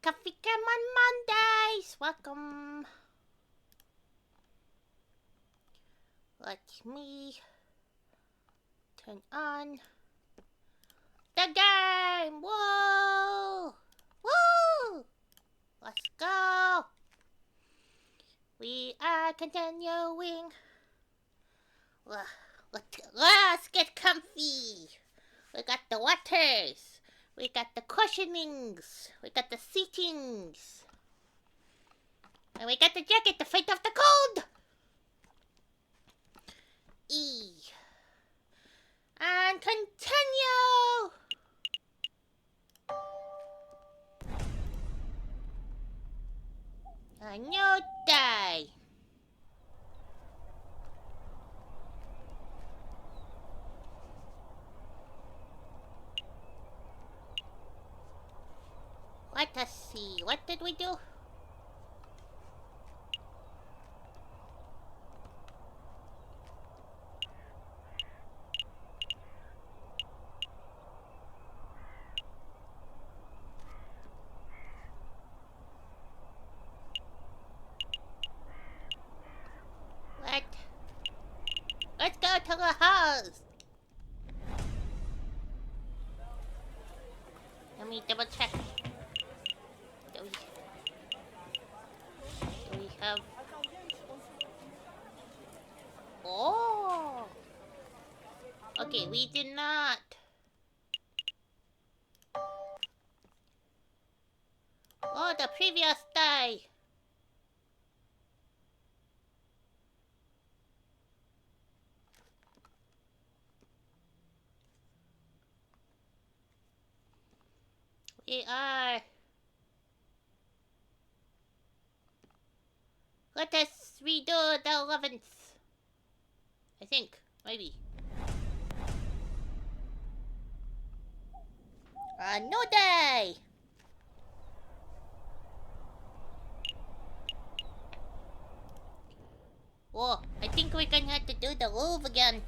Coffee Cam on Mondays. Welcome. Let me turn on the game. Whoa! Woo! Let's go. We are continuing. Let's get comfy. We got the waters. We got the cushionings. We got the seatings. And we got the jacket to fight off the cold. E. And continue. A new day. Let us see. What did we do? Let's go to the house. Let me double check. Do we have... Oh! Okay, we did not. Oh, the previous day. We are... Let us redo the 11th. I think. Maybe. A new day! Whoa, I think we're gonna have to do the move again.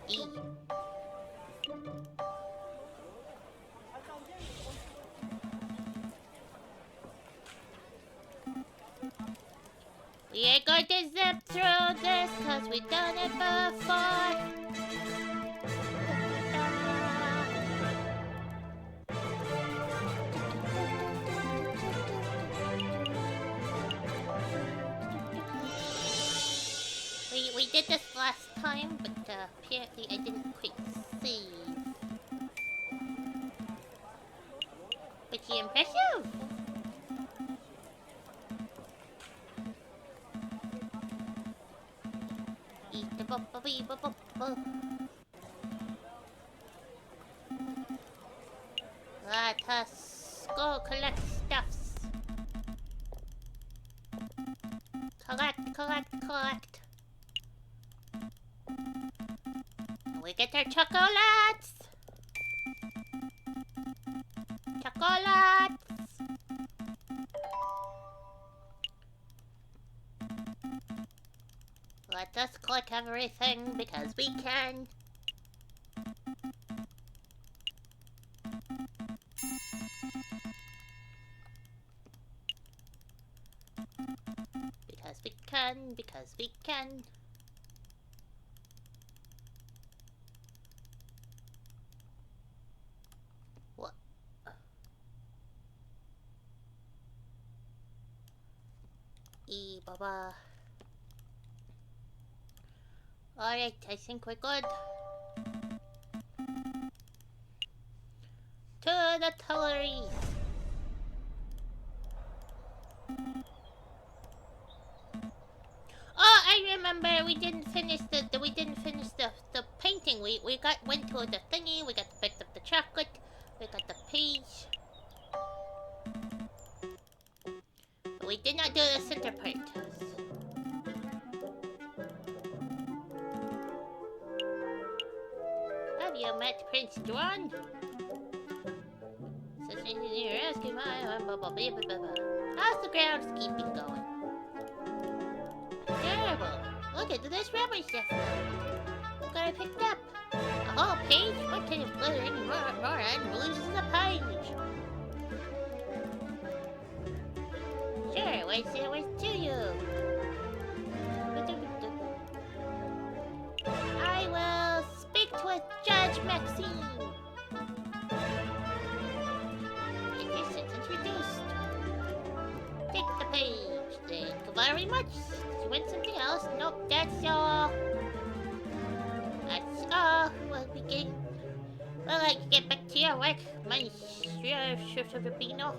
E. We ain't going to zip through this cause we've done it before. We did this last time, but apparently I didn't quite save. Pretty impressive. Let us go collect stuffs. Collect. We get our chocolates. Let us collect everything because we can. Because we can. What? Baba. Alright, I think we're good. To the Tulleries. Oh, I remember we didn't finish the painting. We went to the thingy, we picked up the chocolate, we got the page. But we did not do the center part. Have you met Prince John? Such engineer asking my how's the groundskeeping going? Terrible. Look at this rubbish just now. Look what I picked up. whole page? What kind of blithering moron loses a page? Sure, what's to you? I will speak with Judge Maxine. Get your sentence reduced. Take the page. Thank you very much. Did you want something else? Nope, that's all. That's all. Well, I can get back to your work, Monsieur Rubino.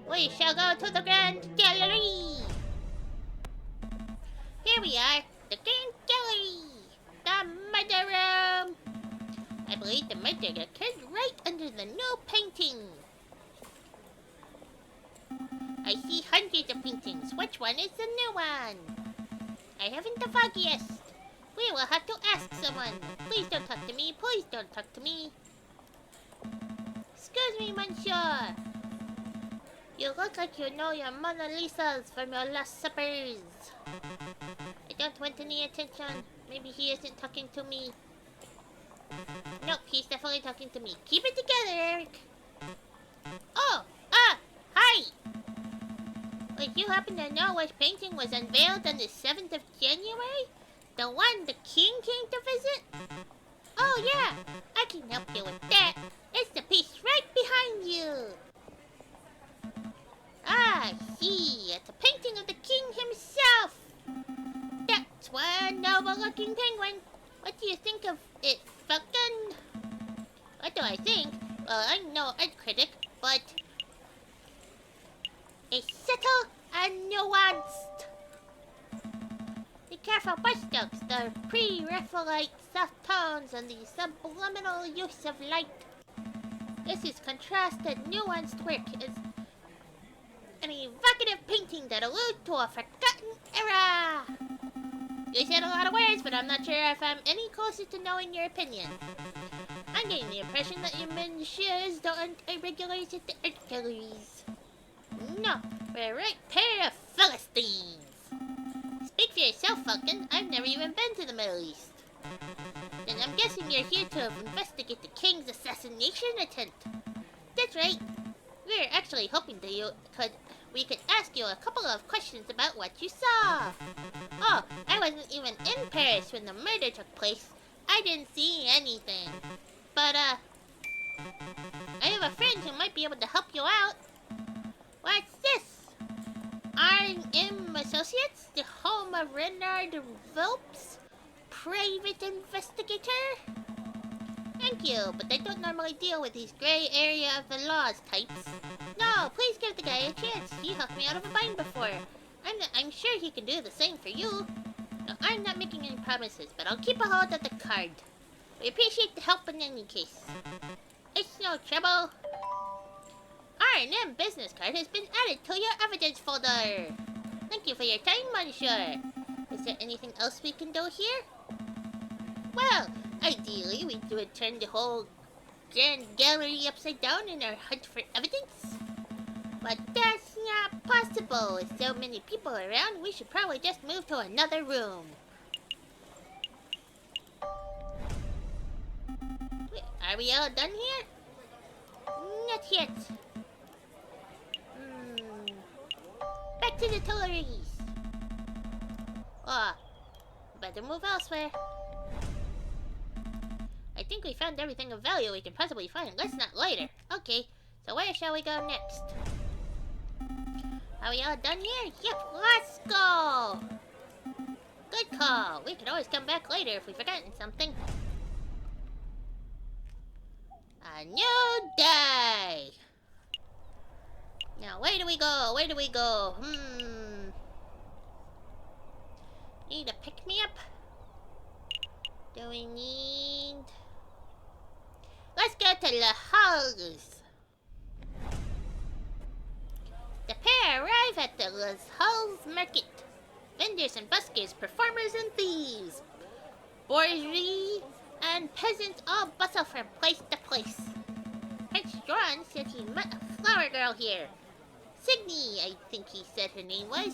We shall go to the Grand Gallery. Here we are, the Grand Gallery. The murder room. I believe the murder occurred right under the new painting. I see hundreds of paintings. Which one is the new one? I haven't the foggiest. We will have to ask someone. Please don't talk to me. Please don't talk to me. Excuse me, monsieur. You look like you know your Mona Lisas from your last suppers. I don't want any attention. Maybe he isn't talking to me. Nope, he's definitely talking to me. Keep it together, Eric. Oh, hi. Would you happen to know which painting was unveiled on the 7th of January? The one the king came to visit? Oh yeah, I can help you with that. It's the piece right behind you. Ah, see, it's a painting of the king himself. That's one noble-looking penguin. What do you think of it, Falcon? What do I think? Well, I'm no art critic, but it's subtle and nuanced. Be careful brushstrokes, the pre-Raphaelite soft tones, and the subliminal use of light. This is contrasted, nuanced work is an evocative painting that alludes to a forgotten era. You said a lot of words, but I'm not sure if I'm any closer to knowing your opinion. I'm getting the impression that you messieurs aren't regulars at the art galleries. No, we're a right pair of Philistines. Speak for yourself, Falcon. I've never even been to the Middle East. Then I'm guessing you're here to investigate the king's assassination attempt. That's right. We're actually hoping that we could ask you a couple of questions about what you saw. Oh, I wasn't even in Paris when the murder took place. I didn't see anything. But, I have a friend who might be able to help you out. What's this? R&M Associates, the home of Renard Velps, private investigator? Thank you, but they don't normally deal with these gray area of the laws types. No, please give the guy a chance. He helped me out of a bind before. I'm sure he can do the same for you. No, I'm not making any promises, but I'll keep a hold of the card. We appreciate the help in any case. It's no trouble. R&M business card has been added to your evidence folder. Thank you for your time, monsieur. Is there anything else we can do here? Well, ideally, we would turn the whole Grand Gallery upside down in our hunt for evidence. But that's not possible. With so many people around, we should probably just move to another room. Wait, are we all done here? Not yet. Back to the Tuileries. Better move elsewhere. I think we found everything of value we can possibly find. Let's not loiter. Okay, so where shall we go next? Are we all done here? Yep, let's go! Good call. We could always come back later if we've forgotten something. A new day! Now, where do we go? Where do we go? Need a pick-me-up? Do we need... Let's go to Le Halles. The pair arrive at the Les Halles market. Vendors and buskers, performers and thieves, bourgeois and peasants all bustle from place to place. Prince John said he met a flower girl here. Signy, I think he said her name was.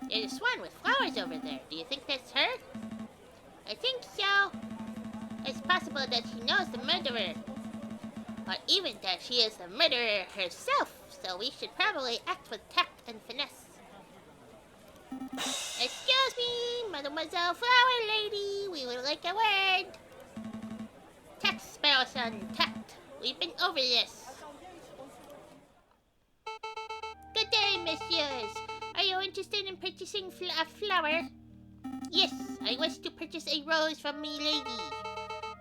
There's a swan with flowers over there. Do you think that's her? I think so. It's possible that she knows the murderer. Or even that she is the murderer herself, so we should probably act with tact and finesse. Excuse me, Mademoiselle Flower Lady, we would like a word. Tact, Sparrow Son, tact. We've been over this. Good day, messieurs. Are you interested in purchasing a flower? Yes, I wish to purchase a rose from me lady.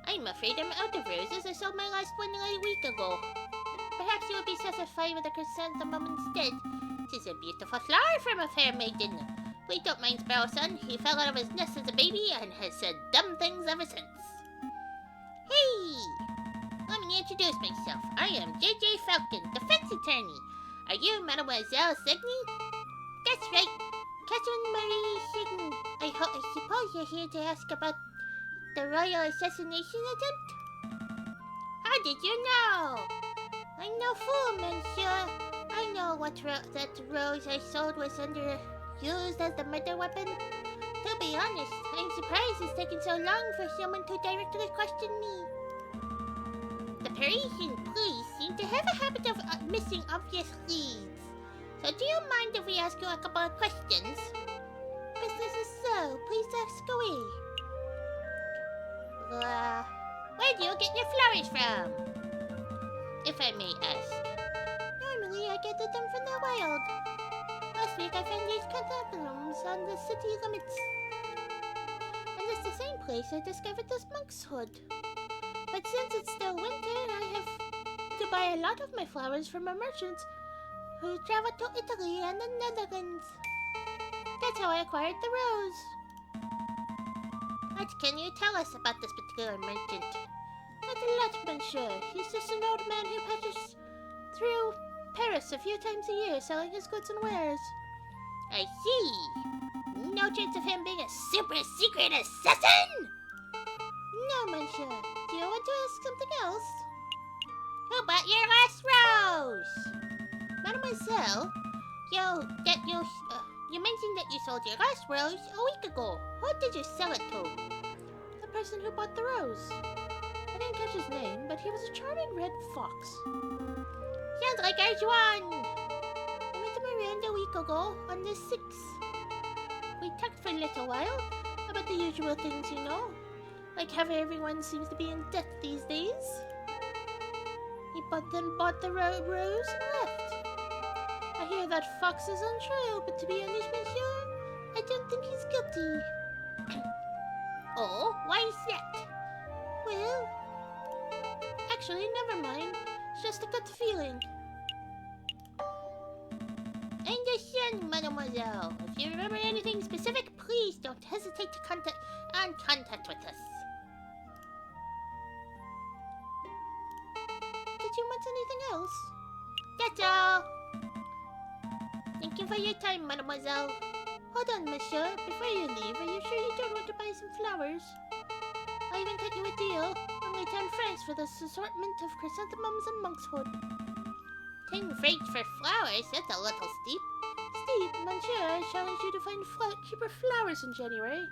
I'm afraid I'm out of roses. I sold my last one a week ago. Perhaps you will be satisfied with a chrysanthemum instead. Tis a beautiful flower from a fair maiden. We don't mind Sparrow Son. He fell out of his nest as a baby and has said dumb things ever since. Hey! Let me introduce myself. I am J.J. Falcon, defense attorney. Are you Mademoiselle Signy? That's right. Catherine Marie Signy. I suppose you're here to ask about the royal assassination attempt? How did you know? I'm no fool, monsieur. I know that rose I sold was used as the murder weapon. To be honest, I'm surprised it's taken so long for someone to directly question me. The Parisian police seem to have a habit of missing obvious leads. So do you mind if we ask you a couple of questions? Business is so. Please ask away. Where do you get your flowers from? If I may ask. Normally I get them from the wild. Last week I found these chrysanthemums on the city limits. And it's the same place I discovered this monk's hood. But since it's still winter, I have to buy a lot of my flowers from a merchant who traveled to Italy and the Netherlands. That's how I acquired the rose. What can you tell us about this particular merchant? Not a lot, monsieur. He's just an old man who passes through Paris a few times a year selling his goods and wares. I see. No chance of him being a super secret assassin? No, monsieur. Do you want to ask something else? Who bought your last rose? Mademoiselle, you mentioned that you sold your last rose a week ago. Who did you sell it to? The person who bought the rose. I didn't catch his name, but he was a charming red fox. Sounds like Arjuan. I met him around a week ago on the 6th. We talked for a little while about the usual things, you know. Like how everyone seems to be in debt these days. He bought the rose and left. I hear that Fox is on trial, but to be honest, monsieur, I don't think he's guilty. Oh, why is that? Well, actually, never mind. It's just a gut feeling. I understand, mademoiselle. If you remember anything specific, please don't hesitate to contact with us. Did you want anything else? That's all. Thank you for your time, mademoiselle. Hold on, monsieur. Before you leave, are you sure you don't want to buy some flowers? I even cut you a deal only 10 francs for this assortment of chrysanthemums and monkshood. 10 francs for flowers? That's a little steep. Steep, monsieur. I challenge you to find cheaper flowers in January.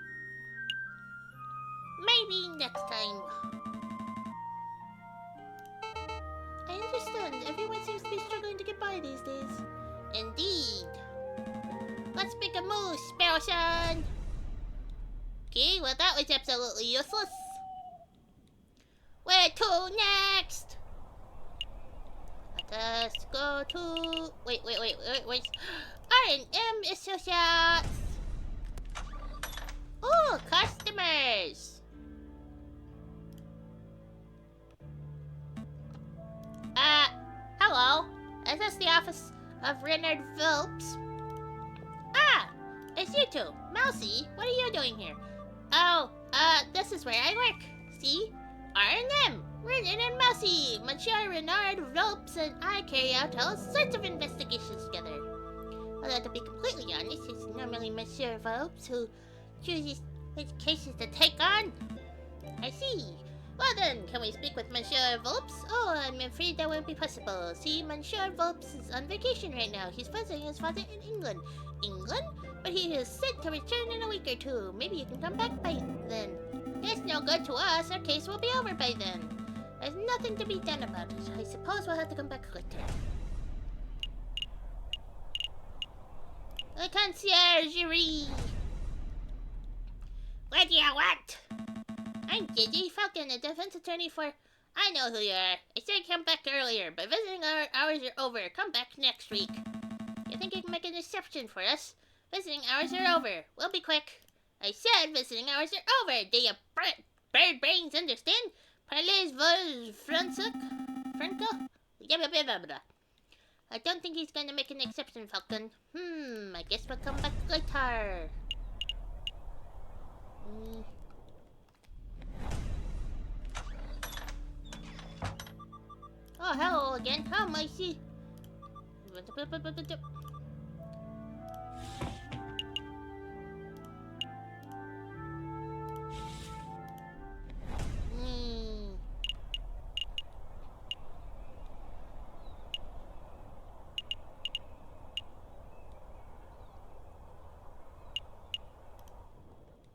Maybe next time. I understand. Everyone seems to be struggling to get by these days. Indeed. Let's make a move, Sparrow Son. Okay, well that was absolutely useless. Where to next? Let us go to... Wait. R&M Associates. Oh, customers. Hello. Is this the office of Renard Phelps? Ah, it's you two. Mousy, what are you doing here? Oh, this is where I work. See? R&M, Renard and Mousy, Monsieur Renard Phelps, and I carry out all sorts of investigations together. Although to be completely honest, it's normally Monsieur Phelps who chooses which cases to take on. I see. Well then, can we speak with Monsieur Phelps? Oh, I'm afraid that won't be possible. See, Monsieur Phelps is on vacation right now. He's visiting his father in England. England? But he is set to return in a week or two. Maybe you can come back by then. Yes, no good to us, our case will be over by then. There's nothing to be done about it. I suppose we'll have to come back later. The conciergerie. What do you want? I'm Gigi Falcon, a defense attorney for... I know who you are. I said come back earlier, but visiting hours are over. Come back next week. You think you can make an exception for us? Visiting hours are over. We'll be quick. I said visiting hours are over. Do you bird brains understand? Parlez-vous français? Franco? I don't think he's going to make an exception, Falcon. I guess we'll come back later. Oh, hello again. How may I see?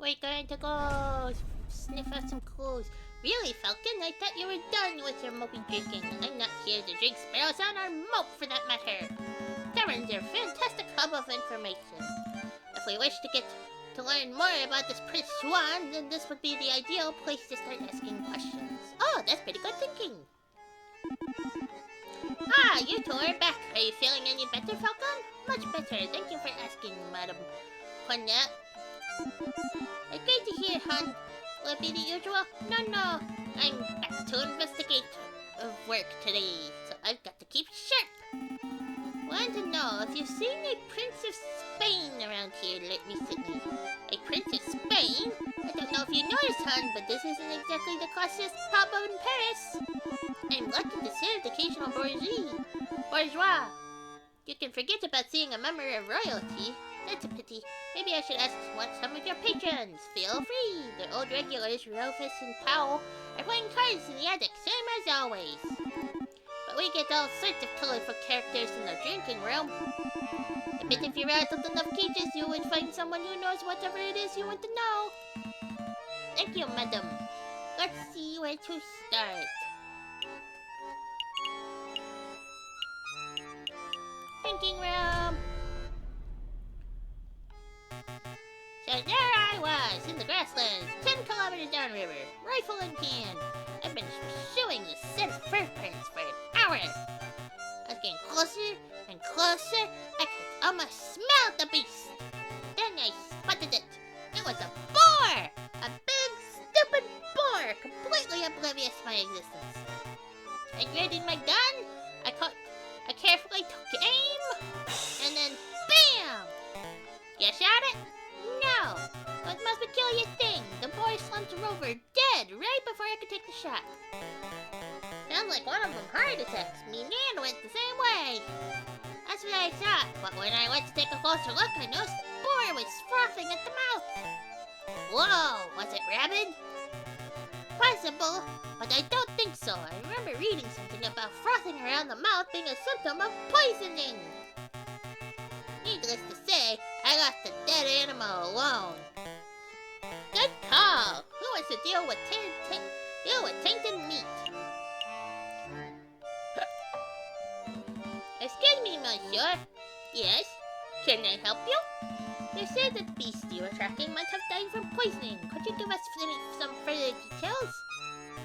We're going to go sniff out some clues. Really, Falcon? I thought you were done with your mopey drinking. I'm not here to drink sparrows on our mope, for that matter. Taverns are a fantastic hub of information. If we wish to learn more about this Prince Swan, then this would be the ideal place to start asking questions. Oh, that's pretty good thinking. Ah, you two are back. Are you feeling any better, Falcon? Much better. Thank you for asking, Madam Cornet. It's great to hear, hon. Will it be the usual? No. I'm back to investigate work today, so I've got to keep sharp. Want to know if you've seen a Prince of Spain around here recently. A Prince of Spain? I don't know if you noticed, hon, but this isn't exactly the classiest pub in Paris. I'm lucky to serve the occasional bourgeois. You can forget about seeing a member of royalty. That's a pity. Maybe I should ask some of your patrons. Feel free. The old regulars, Rufus and Powell, are playing cards in the attic, same as always. But we get all sorts of colorful characters in the drinking room. I bet if you rattled enough cages, you would find someone who knows whatever it is you want to know. Thank you, madam. Let's see where to start. Drinking room. So there I was, in the grasslands, 10 kilometers downriver, rifle in hand. I've been pursuing the scent of fur prints for an hour. I was getting closer and closer. I could almost smell the beast. Then I spotted it. It was a boar! A big, stupid boar, completely oblivious to my existence. I grabbed my gun. I carefully took aim, and then BAM! You shot it? No! It was the most peculiar thing. The boy slumped over dead right before I could take the shot. Sounds like one of them heart attacks. Me man went the same way. That's what I thought, but when I went to take a closer look, I noticed the boar was frothing at the mouth. Whoa, was it rabid? Possible, but I don't think so. I remember reading something about frothing around the mouth being a symptom of poisoning. Needless to say, I left the dead animal alone. Good call. Who wants to deal with tainted meat? Excuse me, monsieur. Yes? Can I help you? You said that the beast you were tracking might have died from poisoning. Could you give us some further details?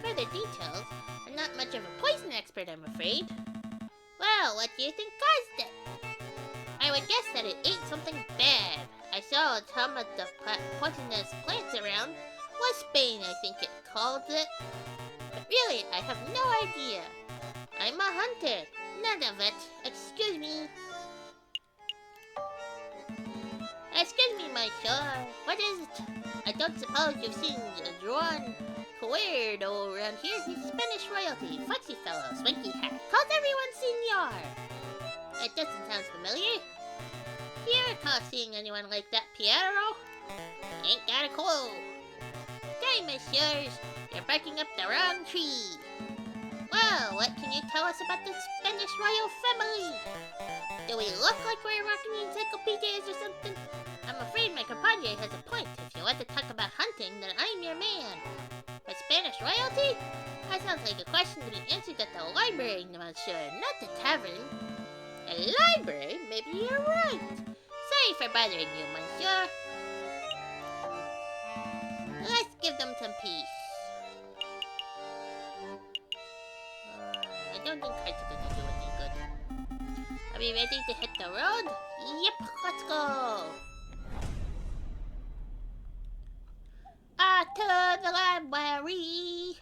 Further details? I'm not much of a poison expert, I'm afraid. Well, what do you think caused it? I would guess that it ate something bad. I saw some of the poisonous plants around. Wasbane, I think it called it. But really, I have no idea. I'm a hunter. None of it. Excuse me. Excuse me, monsieur. What is it? I don't suppose you've seen Juan Cuerdo around here. He's Spanish royalty. Foxy fellow, swanky hat. Calls everyone senor. It doesn't sound familiar. Do you recall seeing anyone like that, Piero? Ain't got a clue. Okay, messieurs, you're barking up the wrong tree. Well, what can you tell us about the Spanish royal family? Do we look like we're rocking encyclopedias or something? I'm afraid my compadre has a point. If you want to talk about hunting, then I'm your man. Spanish royalty? That sounds like a question to be answered at the library, monsieur, not the tavern. A library? Maybe you're right. Sorry for bothering you, monsieur. Let's give them some peace. I don't think cards are gonna do any good. Are we ready to hit the road? Yep, let's go. To the library.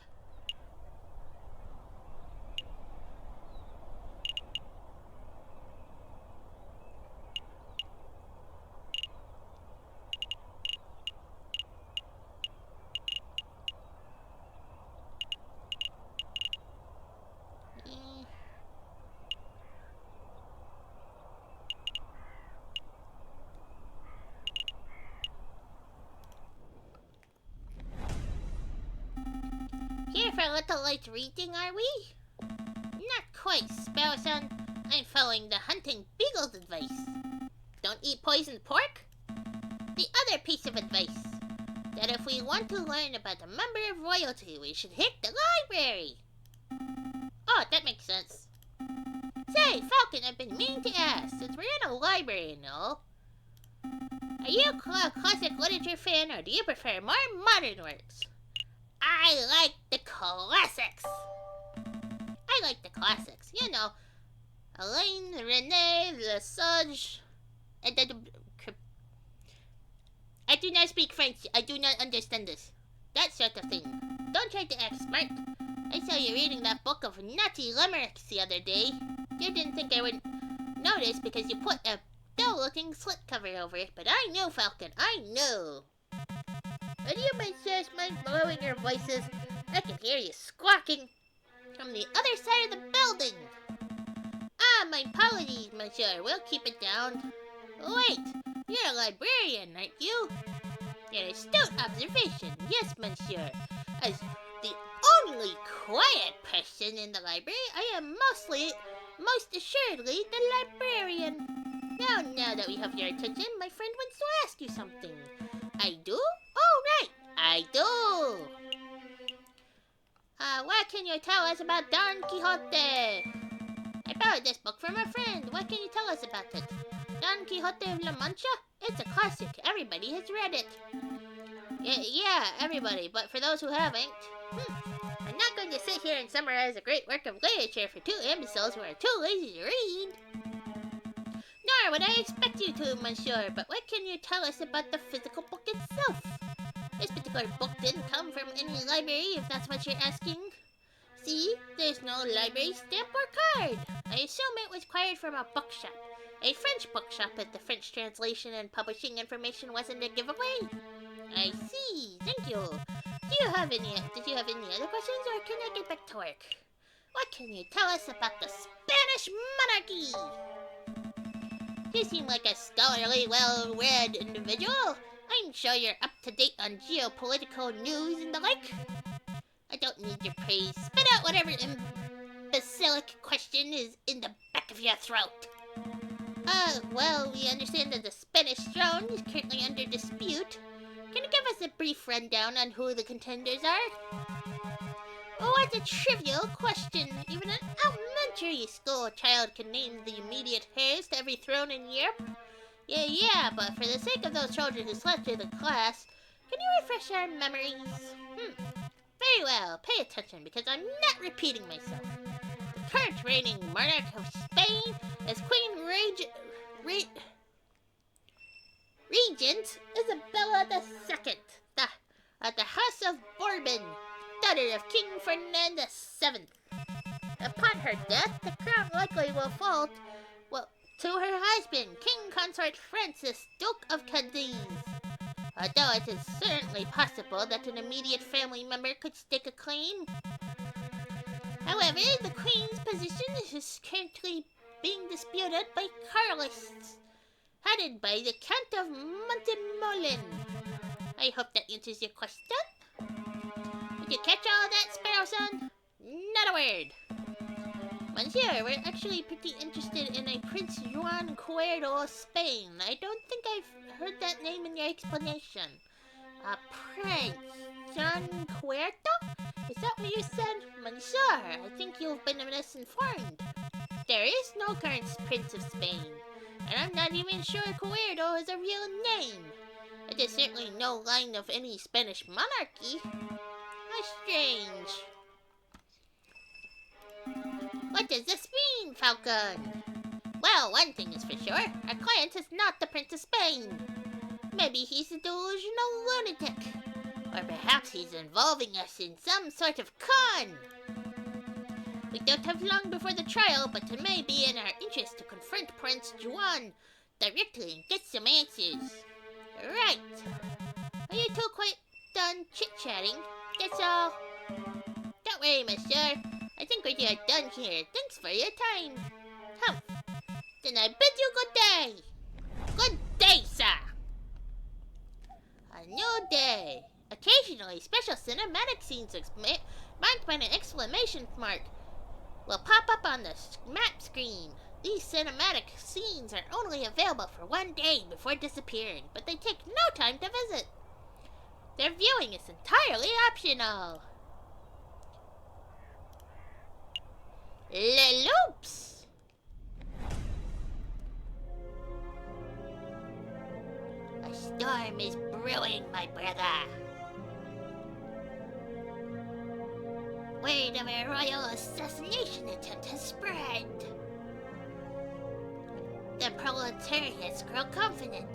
Here for a little light reading, are we? Not quite, Sparrow-san. I'm following the hunting beagle's advice. Don't eat poisoned pork? The other piece of advice, that if we want to learn about a member of royalty, we should hit the library. Oh, that makes sense. Say, Falcon, I've been meaning to ask, since we're in a library and all, are you a classic literature fan, or do you prefer more modern works? I like the classics. I like the classics. You know, Alain, René, Lesage, and I do not speak French. I do not understand this. That sort of thing. Don't try to act smart. I saw you reading that book of naughty limericks the other day. You didn't think I would notice because you put a dull-looking slipcover over it, but I know, Falcon. I know. Would you mind lowering your voices? I can hear you squawking from the other side of the building. Ah, my apologies, monsieur. We'll keep it down. Wait, you're a librarian, aren't you? An astute observation, yes, monsieur. As the only quiet person in the library, I am most assuredly the librarian. Now that we have your attention, my friend wants to ask you something. I do? Oh, right, I do. What can you tell us about Don Quixote? I borrowed this book from a friend. What can you tell us about it? Don Quixote of La Mancha? It's a classic. Everybody has read it. Yeah, everybody. But for those who haven't, I'm not going to sit here and summarize a great work of literature for two imbeciles who are too lazy to read. Nor would I expect you to, monsieur. But what can you tell us about the physical book itself? This particular book didn't come from any library, if that's what you're asking. See, there's no library stamp or card. I assume it was acquired from a bookshop. A French bookshop if the French translation and publishing information wasn't a giveaway. I see. Thank you. Did you have any other questions, or can I get back to work? What can you tell us about the Spanish monarchy? You seem like a scholarly, well-read individual. I'm sure you're up to date on geopolitical news and the like. I don't need your praise. Spit out whatever imbecilic question is in the back of your throat. Well, we understand that the Spanish throne is currently under dispute. Can you give us a brief rundown on who the contenders are? Oh, what a trivial question. Even an elementary school child can name the immediate heirs to every throne in Europe. Yeah, but for the sake of those children who slept through the class, can you refresh our memories? Very well, pay attention, because I'm not repeating myself. The current reigning monarch of Spain is Queen Regent Isabella II, of the House of Bourbon, daughter of King Ferdinand VII. Upon her death, the crown likely will fall to her husband, King Consort Francis, Duke of Cadiz. Although it is certainly possible that an immediate family member could stake a claim. However, the Queen's position is currently being disputed by Carlists, headed by the Count of Montemolin. I hope that answers your question. Did you catch all that, Sparrow-san? Not a word. Monsieur, we're actually pretty interested in a Prince Juan Cuerdo of Spain. I don't think I've heard that name in your explanation. Prince Juan Cuerdo? you said? Monsieur, I think you've been misinformed. There is no current Prince of Spain, and I'm not even sure Cuerdo is a real name. It is certainly no line of any Spanish monarchy. How strange. What does this mean, Falcon? Well, one thing is for sure. Our client is not the Prince of Spain. Maybe he's a delusional lunatic. Or perhaps he's involving us in some sort of con. We don't have long before the trial, but it may be in our interest to confront Prince Juan directly and get some answers. Right. Are you two quite done chit-chatting? That's all. Don't worry, monsieur. I think we are done here. Thanks for your time. Humph. Then I bid you good day. Good day, sir. A new day. Occasionally, special cinematic scenes marked by an exclamation mark will pop up on the map screen. These cinematic scenes are only available for one day before disappearing, but they take no time to visit. Their viewing is entirely optional. Le Loops! A storm is brewing, my brother. Word of a royal assassination attempt has spread. The proletariats grow confident.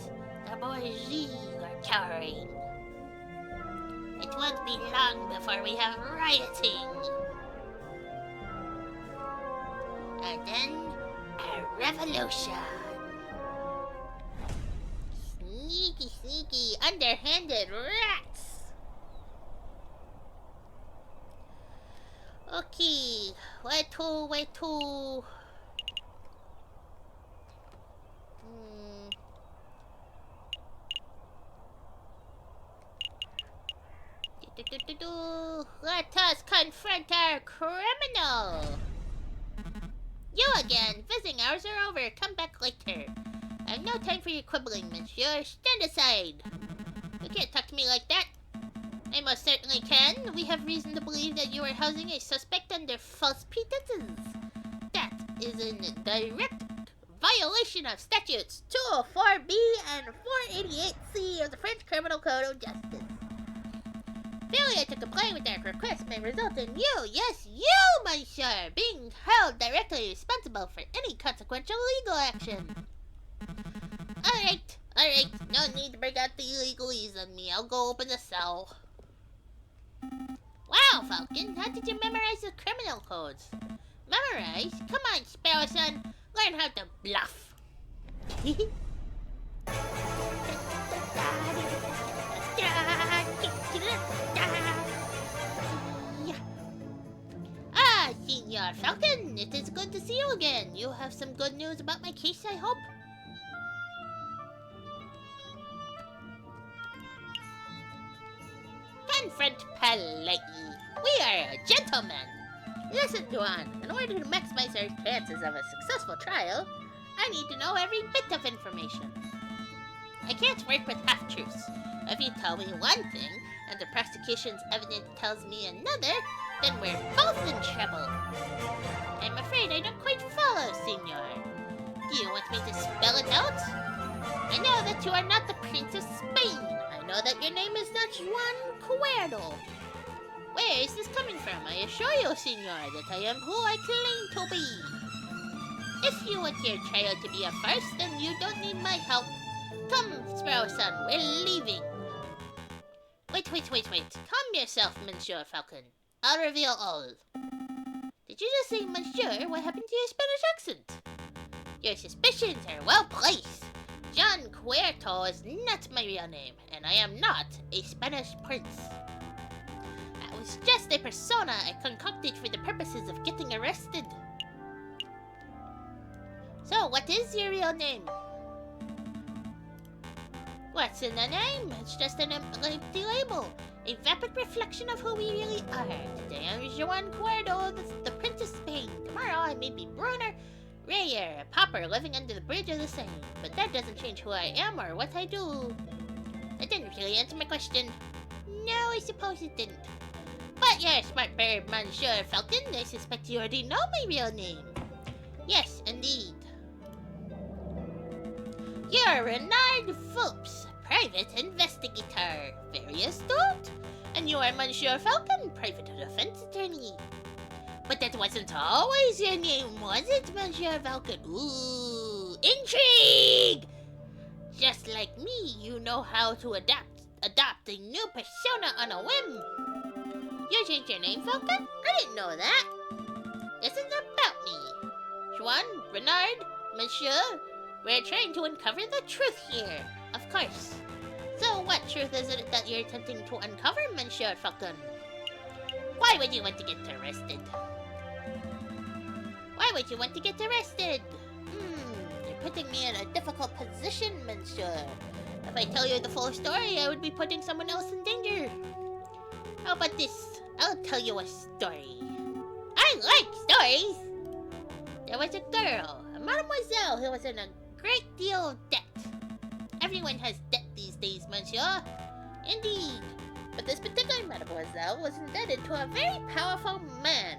The bourgeois are cowering. It won't be long before we have rioting. And then, a revolution. Sneaky, sneaky, underhanded rats. Okay, where to? Let us confront our criminal. You again. Visiting hours are over. Come back later. I have no time for your quibbling, monsieur. Stand aside. You can't talk to me like that. I most certainly can. We have reason to believe that you are housing a suspect under false pretenses. That is in direct violation of statutes 204B and 488C of the French Criminal Code of Justice. Failure to comply with our request may result in you, yes, you, monsieur, being held directly responsible for any consequential legal action. Alright. No need to bring out the legalese on me. I'll go open the cell. Wow, Falcon, how did you memorize the criminal codes? Memorize? Come on, Sparrow son. Learn how to bluff. Ah, Senor Falcon, it is good to see you again. You have some good news about my case, I hope? Confront politely. We are gentlemen. Listen, Juan, in order to maximize our chances of a successful trial, I need to know every bit of information. I can't work with half-truths. If you tell me one thing, and the prosecution's evidence tells me another, then we're both in trouble. I'm afraid I don't quite follow, senor. Do you want me to spell it out? I know that you are not the Prince of Spain. I know that your name is not Juan Cuerdo. Where is this coming from? I assure you, senor, that I am who I claim to be. If you want your trial to be a farce, then you don't need my help. Come, Sparrow-san, we're leaving. Wait. Calm yourself, Monsieur Falcon. I'll reveal all. Did you just say, Monsieur? What happened to your Spanish accent? Your suspicions are well placed. John Cuerto is not my real name, and I am not a Spanish prince. That was just a persona I concocted for the purposes of getting arrested. So, what is your real name? What's in the name? It's just an empty label. A vapid reflection of who we really are. Today I'm Juan Cuerdo, the Prince of Spain. Tomorrow I may be Bruner Rayer, a pauper living under the bridge of the Seine. But that doesn't change who I am or what I do. That didn't really answer my question. No, I suppose it didn't. But But you're a smart bird, Monsieur Falcon. I suspect you already know my real name. Yes, indeed. You're Renard Phillips, private investigator. Very astute. And you are Monsieur Falcon, private defense attorney. But that wasn't always your name, was it, Monsieur Falcon? Ooh, intrigue! Just like me, you know how to adopt a new persona on a whim. You changed your name, Falcon? I didn't know that. This isn't about me. Juan, Renard, Monsieur, we're trying to uncover the truth here. Of course. So what truth is it that you're attempting to uncover, Monsieur Falcon? Why would you want to get arrested? Why would you want to get arrested? You're putting me in a difficult position, Monsieur. If I tell you the full story, I would be putting someone else in danger. How about this? I'll tell you a story. I like stories! There was a girl, a mademoiselle, who was in a great deal of debt. Everyone has debt these days, Monsieur. Indeed. But this particular mademoiselle was indebted to a very powerful man.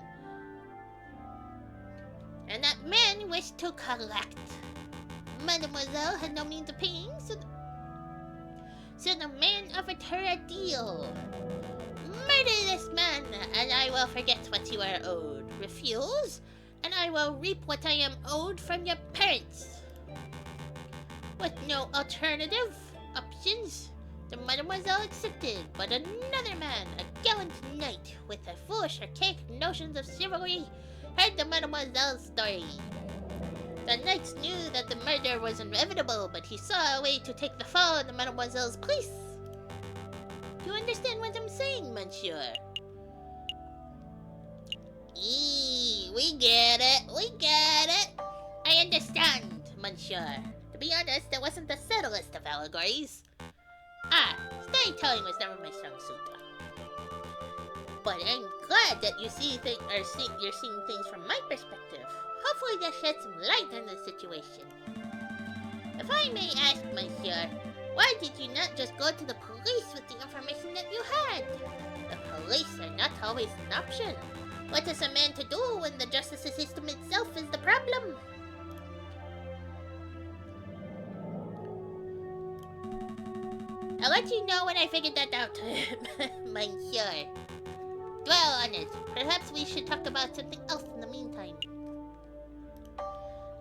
And that man wished to collect. Mademoiselle had no means of paying, so the man offered her a deal. Murder this man, and I will forget what you are owed. Refuse, and I will reap what I am owed from your parents. With no alternative options, the mademoiselle accepted, but another man, a gallant knight with a foolish, archaic notions of chivalry, heard the mademoiselle's story. The knights knew that the murder was inevitable, but he saw a way to take the fall in the mademoiselle's place. Do you understand what I'm saying, Monsieur? We get it. I understand, Monsieur. To be honest, that wasn't the subtlest of allegories. Storytelling was never my strong suit. But I'm glad that you're seeing things from my perspective. Hopefully that sheds some light on the situation. If I may ask, Monsieur, why did you not just go to the police with the information that you had? The police are not always an option. What is a man to do when the justice system itself is the problem? I'll let you know when I figured that out, Monsieur. Dwell on it. Perhaps we should talk about something else in the meantime.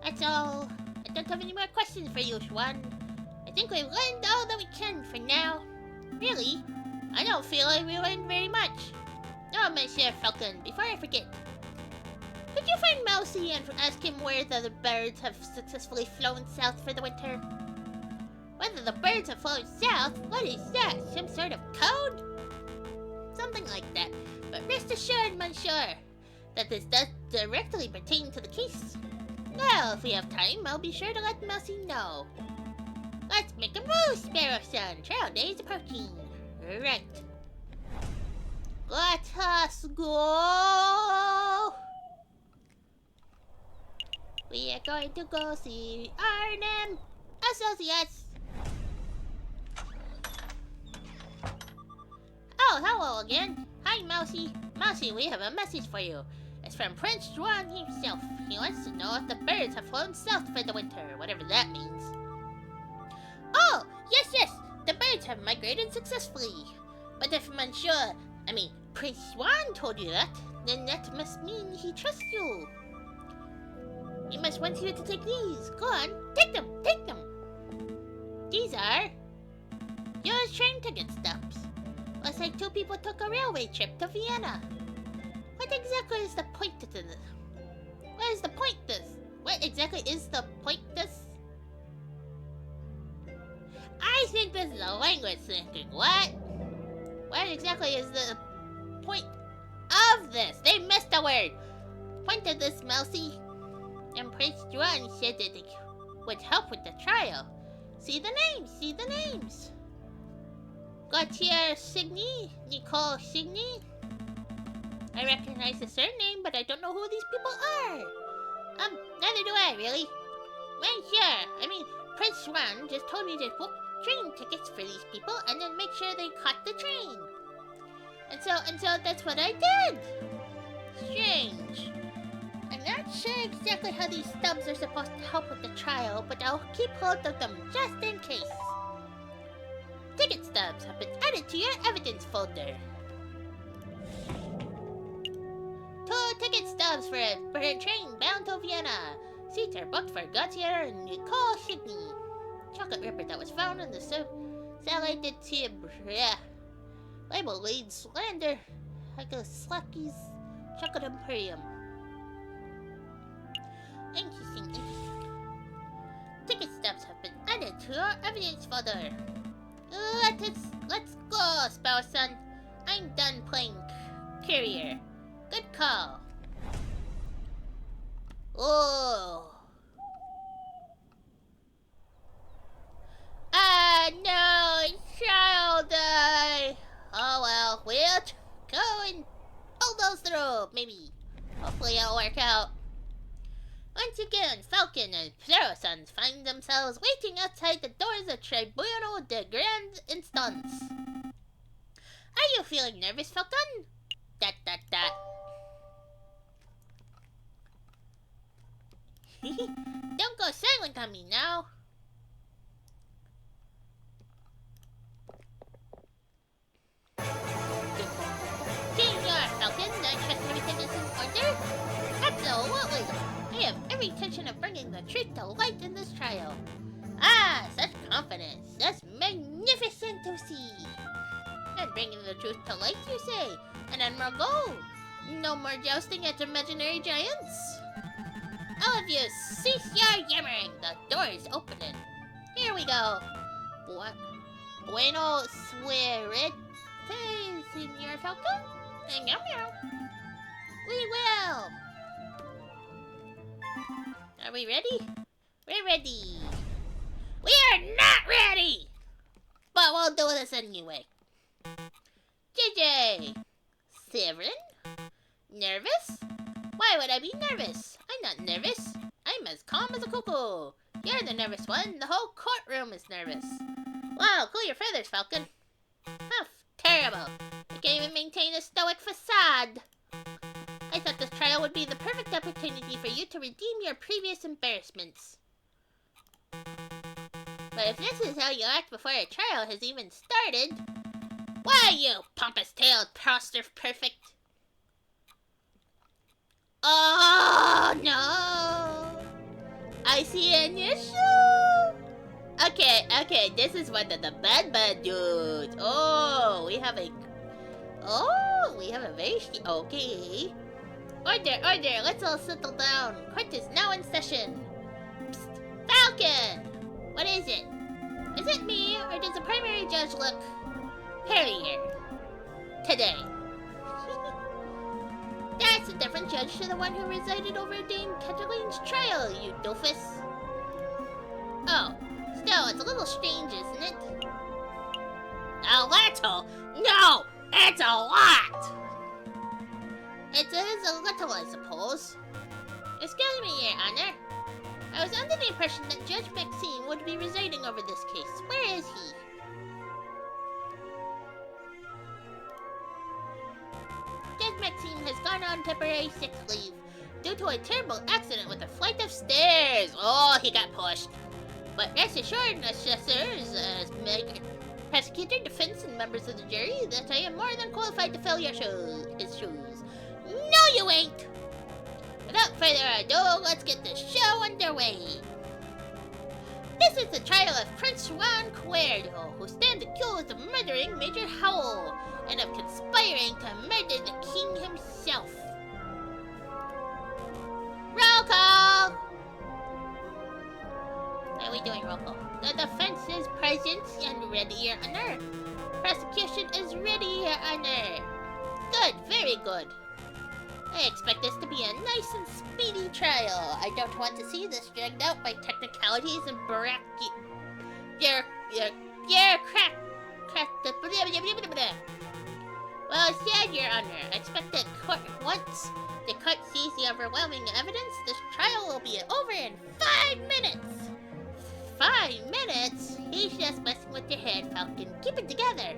That's all. I don't have any more questions for you, Juan. I think we've learned all that we can for now. Really? I don't feel like we learned very much. Oh, Monsieur Falcon, before I forget. Could you find Mousy and ask him where the birds have successfully flown south for the winter? Whether the birds have flown south? What is that? Some sort of code? Something like that. But rest assured, Monsieur, that this does directly pertain to the case. Well, if we have time, I'll be sure to let Mousy know. Let's make a move, Sparrow-san. Trial day is approaching. Right. Let us go! We are going to go see Arnhem Associates. Oh, hello again. Hi, Mousy. Mousy, we have a message for you. It's from Prince Juan himself. He wants to know if the birds have flown south for the winter, whatever that means. Oh, yes. The birds have migrated successfully. But if Prince Juan told you that, then that must mean he trusts you. He must want you to take these. Go on, take them. These are your train ticket stubs. Looks like two people took a railway trip to Vienna. What exactly is the point of this? What exactly is the point of this? I think this is a language thinking. What? What exactly is the point of this? They missed a word. Point of this, Mousy. And Prince Juan said that it would help with the trial. See the names. Gautier Signy, Nicole Signy. I recognize the surname, but I don't know who these people are. Neither do I, really. Prince Juan just told me to book train tickets for these people and then make sure they caught the train. And so that's what I did. Strange. I'm not sure exactly how these stubs are supposed to help with the trial, but I'll keep hold of them just in case. Ticket stubs have been added to your evidence folder. 2 ticket stubs for a train bound to Vienna. Seats are booked for Gautier and Nicole Sidney. Chocolate wrapper that was found in the Salade de Tibre. Label leads slander. Hagaslaki's Chocolate Imperium. Interesting. Ticket stubs have been added to your evidence folder. Let's go, spouse son. I'm done playing courier. Good call. Oh. Ah, no, child die. Oh well, we'll go and pull those through, maybe. Hopefully it'll work out. Once again, Falcon and Pterosons find themselves waiting outside the doors of Tribunal de Grande Instance. Are you feeling nervous, Falcon? ... Don't go silent on me now. Senor Falcon, I trust everything is in order? Absolutely. I have every intention of bringing the truth to light in this trial. Ah, such confidence. That's magnificent to see. And bringing the truth to light, you say? And then we'll go. No more jousting at imaginary giants. All of you, cease your yammering. The door is opening. Here we go. Bueno suerte, Senor Falcon. Meow meow. We will. Are we ready? We're ready. We are not ready! But we'll do this anyway. JJ! Severin? Nervous? Why would I be nervous? I'm not nervous. I'm as calm as a cuckoo. You're the nervous one. The whole courtroom is nervous. Wow, cool your feathers, Falcon. How terrible. You can't even maintain a stoic facade. I thought this trial would be the perfect opportunity for you to redeem your previous embarrassments. But if this is how you act before a trial has even started... Why, you pompous-tailed proster perfect? Oh, no! I see it in your shoe! Okay, this is one of the bad dudes. Oh, we have a very... Okay. Order, let's all settle down. Court is now in session. Psst, Falcon! What is it? Is it me, or does the primary judge look... hairier? Today. That's a different judge to the one who resided over Dame Cataline's trial, you doofus. Oh, still, it's a little strange, isn't it? A little? No! It's a lot! It is a little, I suppose. Excuse me, Your Honor. I was under the impression that Judge Maxime would be residing over this case. Where is he? Judge Maxime has gone on temporary sick leave due to a terrible accident with a flight of stairs. Oh, he got pushed. But rest assured, assessors, prosecutor, defense, and members of the jury, that I am more than qualified to fill his shoes. No, you ain't! Without further ado, let's get the show underway. This is the trial of Prince Juan Cuerdo, who stands accused of murdering Major Howell and of conspiring to murder the king himself. Roll call! How are we doing, roll call? The defense is present and ready, Your Honor. Prosecution is ready, Your Honor. Good, very good. I expect this to be a nice and speedy trial. I don't want to see this dragged out by technicalities and Well said, Your Honor. I expect that once the court sees the overwhelming evidence, this trial will be over in 5 minutes. 5 minutes? He's just messing with your head, Falcon. Keep it together.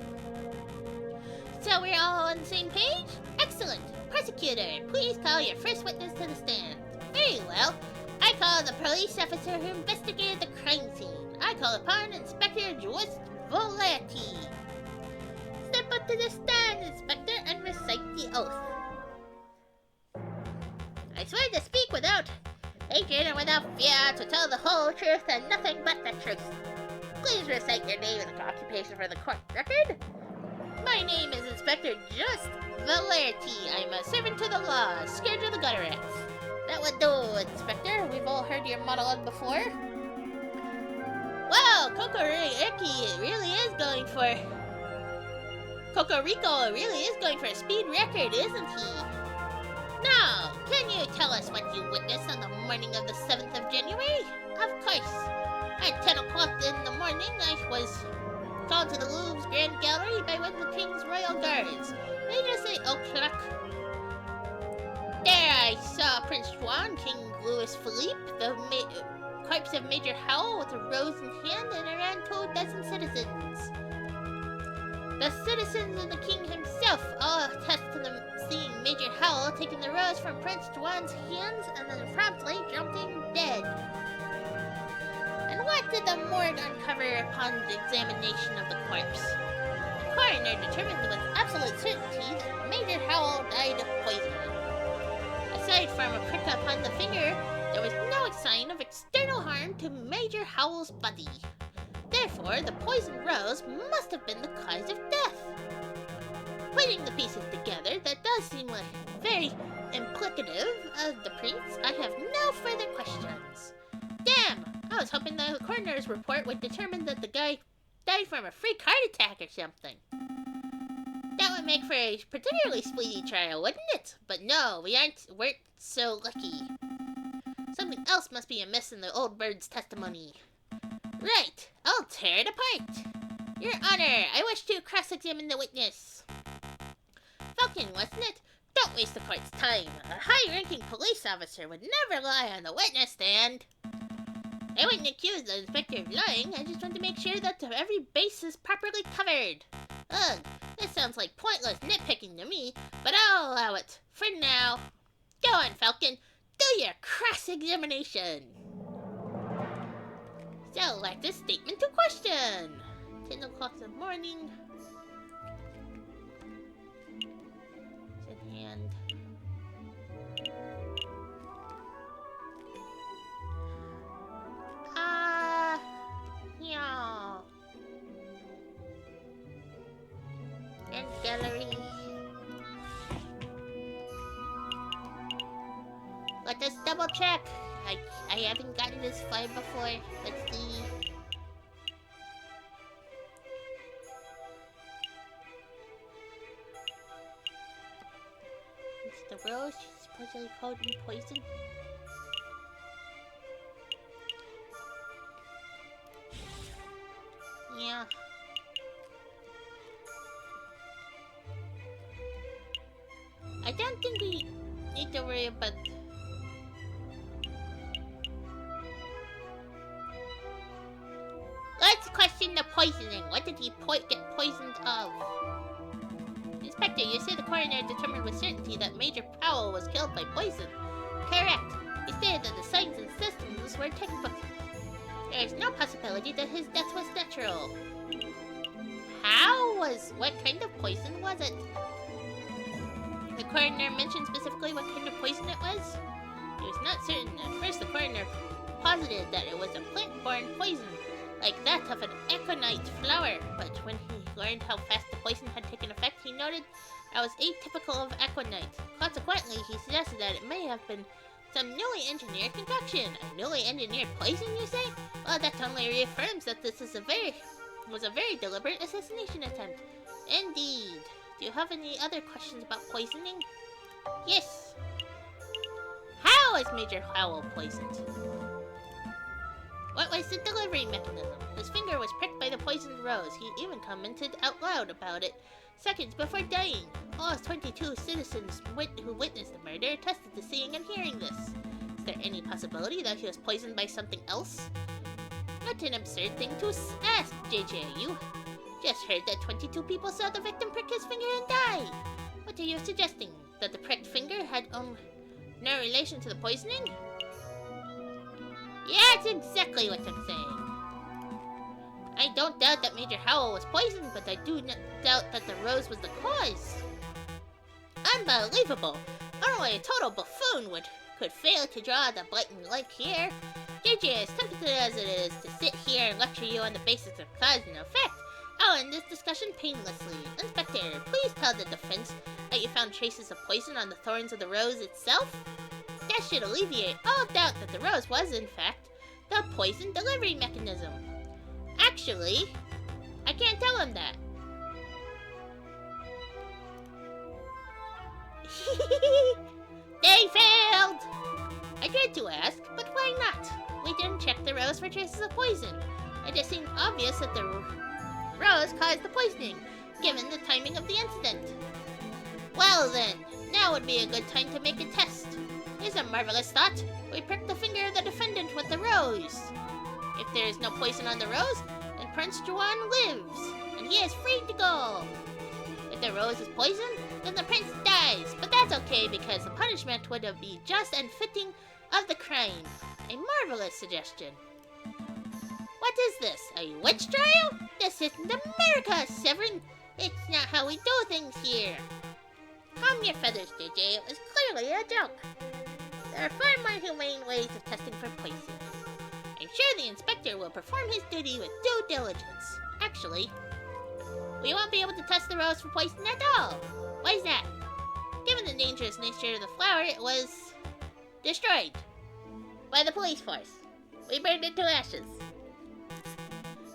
So we're all on the same page? Excellent. Prosecutor, please call your first witness to the stand. Very well. I call the police officer who investigated the crime scene. I call upon Inspector Just Voletti. Step up to the stand, Inspector, and recite the oath. I swear to speak without hatred and without fear, to tell the whole truth and nothing but the truth. Please recite your name and occupation for the court record. My name is Inspector Just Voletti. I'm a servant to the law, scourge of the gutter rats. That would do, Inspector. We've all heard your monologue before. Wow, Cocorico really is going for... Cocorico really is going for a speed record, isn't he? Now, can you tell us what you witnessed on the morning of the 7th of January? Of course. At 10 o'clock in the morning, I was called to the Louvre's Grand Gallery by one of the King's Royal Guards. They just say o'clock. There I saw Prince Juan, King Louis Philippe, the corpse of Major Howell with a rose in hand, and around 2 dozen citizens. The citizens and the king himself all attest to them seeing Major Howell taking the rose from Prince Juan's hands and then promptly jumping dead. And what did the morgue uncover upon the examination of the corpse? The coroner determined with absolute certainty that Major Howell died of poison. Aside from a prick upon the finger, there was no sign of external harm to Major Howell's body. Therefore, the poisoned rose must have been the cause of death. Putting the pieces together, that does seem like very implicative of the prince. I have no further questions. Damn! I was hoping the coroner's report would determine that the guy died from a freak heart attack or something. That would make for a particularly speedy trial, wouldn't it? But no, weren't so lucky. Something else must be amiss in the old bird's testimony. Right, I'll tear it apart. Your Honor, I wish to cross-examine the witness. Falcon, wasn't it? Don't waste the court's time. A high-ranking police officer would never lie on the witness stand. I wouldn't accuse the inspector of lying. I just want to make sure that every base is properly covered. Ugh, this sounds like pointless nitpicking to me, but I'll allow it. For now. Go on, Falcon. Do your cross-examination. Select a statement to question. 10 o'clock in the morning. It's in hand. Yeah. And gallery. Let us double check. I haven't gotten this far before. Let's see. It's the rose supposedly coated in poison. Yeah. I don't think we need to worry about... Let's question the poisoning. What did he get poisoned of? Inspector, you say the coroner determined with certainty that Major Powell was killed by poison. Correct. He stated that the signs and symptoms were textbook. There is no possibility that his death was natural. What kind of poison was it? The coroner mentioned specifically what kind of poison it was? He was not certain. At first, the coroner posited that it was a plant-borne poison, like that of an aconite flower, but when he learned how fast the poison had taken effect, he noted that was atypical of aconite. Consequently, he suggested that it may have been some newly engineered concoction. A newly engineered poison, you say? Well, that only reaffirms that this is was a very deliberate assassination attempt. Indeed. Do you have any other questions about poisoning? Yes. How was Major Howell poisoned? What was the delivery mechanism? His finger was pricked by the poisoned rose. He even commented out loud about it seconds before dying. All 22 citizens who witnessed the murder attested to seeing and hearing this. Is there any possibility that he was poisoned by something else? Not an absurd thing to ask, JJ. Just heard that 22 people saw the victim prick his finger and die. What are you suggesting? That the pricked finger had no relation to the poisoning? Yeah, that's exactly what I'm saying. I don't doubt that Major Howell was poisoned, but I do not doubt that the rose was the cause. Unbelievable! Only a total buffoon could fail to draw the blatant link here. JJ, as tempted as it is to sit here and lecture you on the basics of cause and effect, I'll end this discussion painlessly. Inspector, please tell the defense that you found traces of poison on the thorns of the rose itself. That should alleviate all doubt that the rose was, in fact, the poison delivery mechanism. Actually, I can't tell him that. They failed! I dread to ask, but why not? We didn't check the rose for traces of poison. It just seemed obvious that the rose caused the poisoning, given the timing of the incident. Well then, now would be a good time to make a test. Here's a marvelous thought. We prick the finger of the defendant with the rose. If there is no poison on the rose, then Prince Juan lives, and he is free to go. If the rose is poisoned, then the prince dies, but that's okay because the punishment would be just and fitting of the crime. A marvelous suggestion. What is this, a witch trial? This isn't America, Severin. It's not how we do things here. Calm your feathers, JJ. It was clearly a joke. There are far more humane ways of testing for poison. I'm sure the inspector will perform his duty with due diligence. Actually, we won't be able to test the rose for poison at all. Why is that? Given the dangerous nature of the flower, it was destroyed by the police force. We burned it to ashes.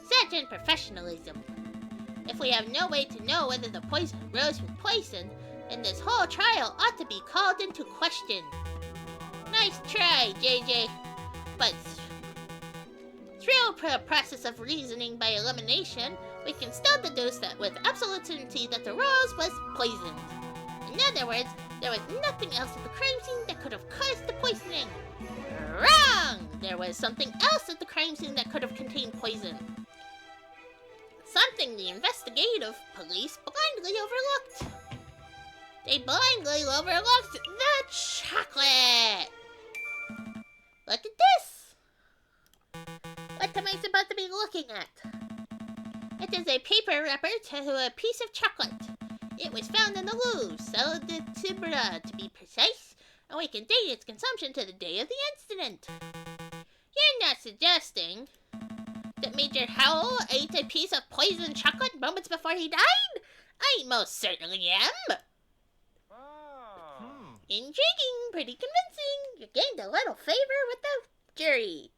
Such unprofessionalism. If we have no way to know whether the rose was poisoned, then this whole trial ought to be called into question. Nice try, JJ. But through the process of reasoning by elimination, we can still deduce that with absolute certainty that the rose was poisoned. In other words, there was nothing else at the crime scene that could have caused the poisoning. Wrong! There was something else at the crime scene that could have contained poison. Something the investigative police blindly overlooked. They blindly overlooked the chocolate! Look at this! What am I supposed to be looking at? It is a paper wrapper to a piece of chocolate. It was found in the Louvre, Salle de Tibra to be precise, and we can date its consumption to the day of the incident. You're not suggesting that Major Howell ate a piece of poisoned chocolate moments before he died? I most certainly am. Intriguing, pretty convincing. You gained a little favor with the jury.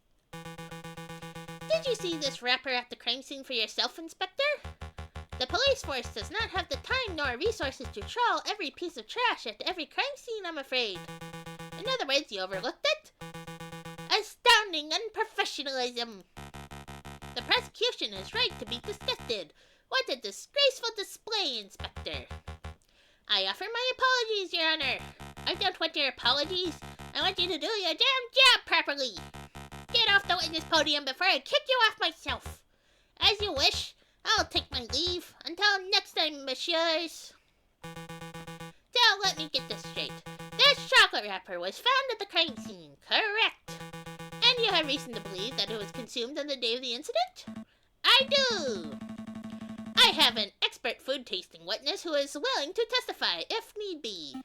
Did you see this wrapper at the crime scene for yourself, Inspector? The police force does not have the time nor resources to trawl every piece of trash at every crime scene, I'm afraid. In other words, you overlooked it? Astounding unprofessionalism. The prosecution is right to be disgusted. What a disgraceful display, Inspector. I offer my apologies, Your Honor. I don't want your apologies. I want you to do your damn job properly. Get off the witness podium before I kick you off myself. As you wish. I'll take my leave. Until next time, messieurs. So, let me get this straight. This chocolate wrapper was found at the crime scene, correct? And you have reason to believe that it was consumed on the day of the incident? I do. I have an expert food tasting witness who is willing to testify, if need be.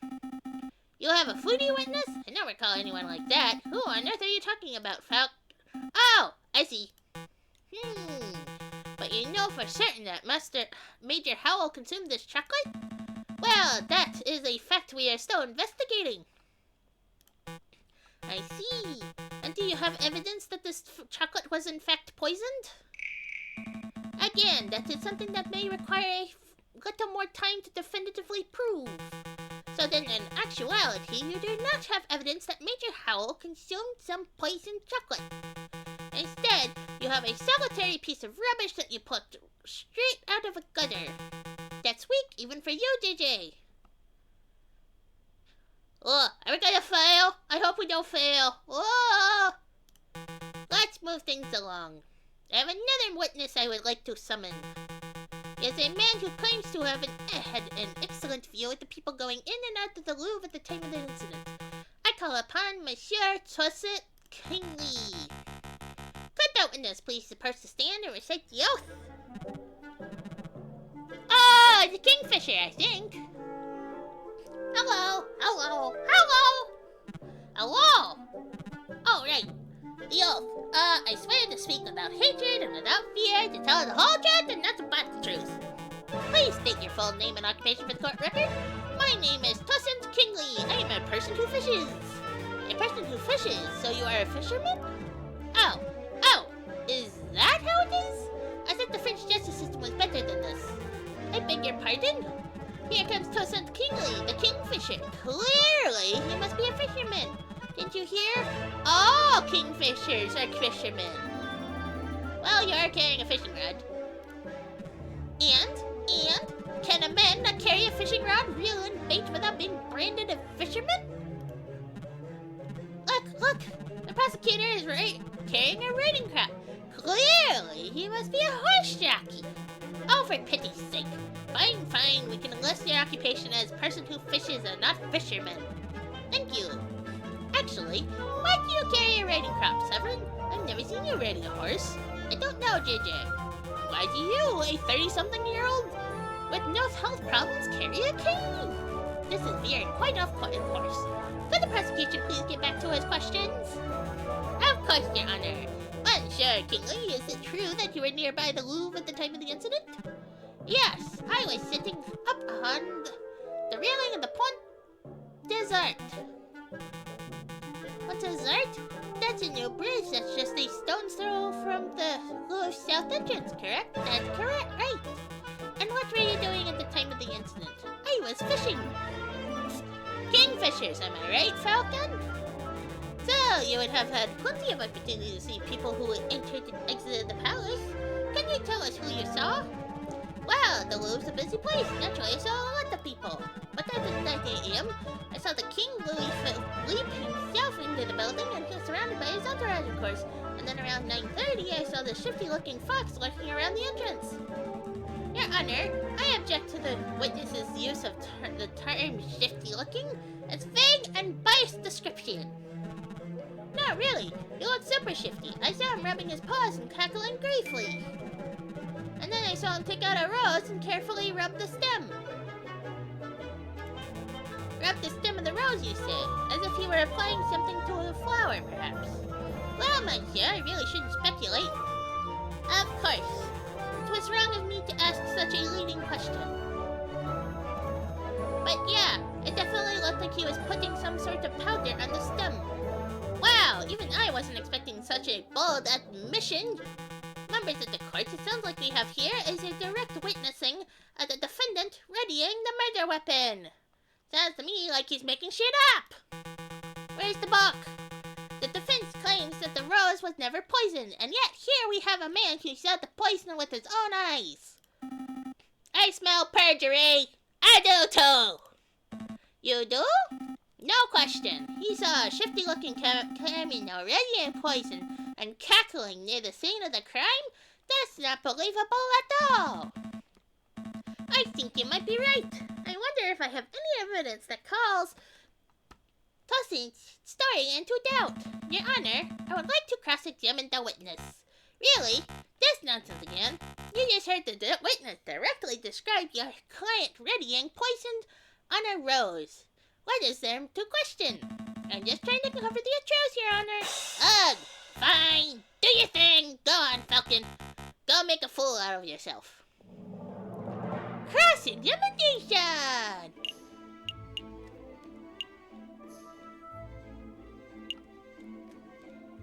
You have a foodie witness? I don't recall anyone like that. Who on earth are you talking about, Falk? Oh, I see. But you know for certain that Major Howell consumed this chocolate? Well, that is a fact we are still investigating. I see. And do you have evidence that this chocolate was in fact poisoned? Again, that is something that may require a little more time to definitively prove. So then, in actuality, you do not have evidence that Major Howell consumed some poisoned chocolate. Instead, you have a solitary piece of rubbish that you plucked straight out of a gutter. That's weak, even for you, JJ. Oh, are we gonna fail? I hope we don't fail. Oh! Let's move things along. I have another witness I would like to summon. He is a man who claims to have had an excellent view of the people going in and out of the Louvre at the time of the incident. I call upon Monsieur Toussaint Kingsley. Could the witness please approach the stand and recite the oath? Oh, the Kingfisher, I think. Hello, hello, hello, hello. Oh, right. The oath. I swear to speak without hatred and without fear, to tell the whole truth and nothing but the truth. Please state your full name and occupation for the court record. My name is Toussaint Kingsley. I am a person who fishes. A person who fishes? So you are a fisherman? Oh, is that how it is? I thought the French justice system was better than this. I beg your pardon? Here comes Toussaint Kingsley, the Kingfisher. Clearly, he must be a fisherman. Didn't you hear? All kingfishers are fishermen. Well, you are carrying a fishing rod. And? Can a man not carry a fishing rod, reel, and bait without being branded a fisherman? Look! The prosecutor is carrying a riding crop. Clearly, he must be a horse jockey. Oh, for pity's sake. Fine, we can list your occupation as person who fishes and not fisherman. Thank you. Actually, why do you carry a riding crop, Severin? I've never seen you riding a horse. I don't know, JJ. Why do you, a 30-something-year-old with no health problems, carry a cane? This is veering quite off course. Could the prosecution please get back to his questions? Of course, Your Honor. Monsieur Kingsley, is it true that you were nearby the Louvre at the time of the incident? Yes, I was sitting up on the railing of the Pont des Arts. Pont des Arts? That's a new bridge that's just a stone's throw from the Louvre south entrance, correct? That's correct, right. And what were you doing at the time of the incident? I was fishing. Kingfishers, am I right, Falcon? So, you would have had plenty of opportunity to see people who entered and exited the palace. Can you tell us who you saw? Well, the Louvre's a busy place. Naturally, I saw a lot of people. But at 9 a.m., I saw the King leap himself into the building, and he was surrounded by his entourage, of course. And then around 9:30, I saw the shifty-looking fox lurking around the entrance. Your Honor, I object to the witness's use of the term shifty-looking. It's vague and biased description. No, really, he looked super shifty. I saw him rubbing his paws and cackling gleefully. And then I saw him take out a rose and carefully rub the stem. Rub the stem of the rose, you say? As if he were applying something to a flower, perhaps. Well, monsieur, I really shouldn't speculate. Of course. It was wrong of me to ask such a leading question. But yeah, it definitely looked like he was putting some sort of powder on the stem. Wow, even I wasn't expecting such a bold admission. Members of the court, it sounds like we have here is a direct witnessing of the defendant readying the murder weapon. Sounds to me like he's making shit up. Where's the book? The defense claims that the rose was never poisoned, and yet here we have a man who saw the poison with his own eyes. I smell perjury. I do too. You do? No question. He saw a shifty-looking Carmen already in poison and cackling near the scene of the crime? That's not believable at all. I think you might be right. I wonder if I have any evidence that calls Toussaint's story into doubt. Your Honor, I would like to cross-examine the witness. Really? This nonsense again. You just heard the witness directly describe your client readying poisoned on a rose. What is there to question? I'm just trying to cover the truth, Your Honor. Ugh, fine. Do your thing. Go on, Falcon. Go make a fool out of yourself. Cross-examination!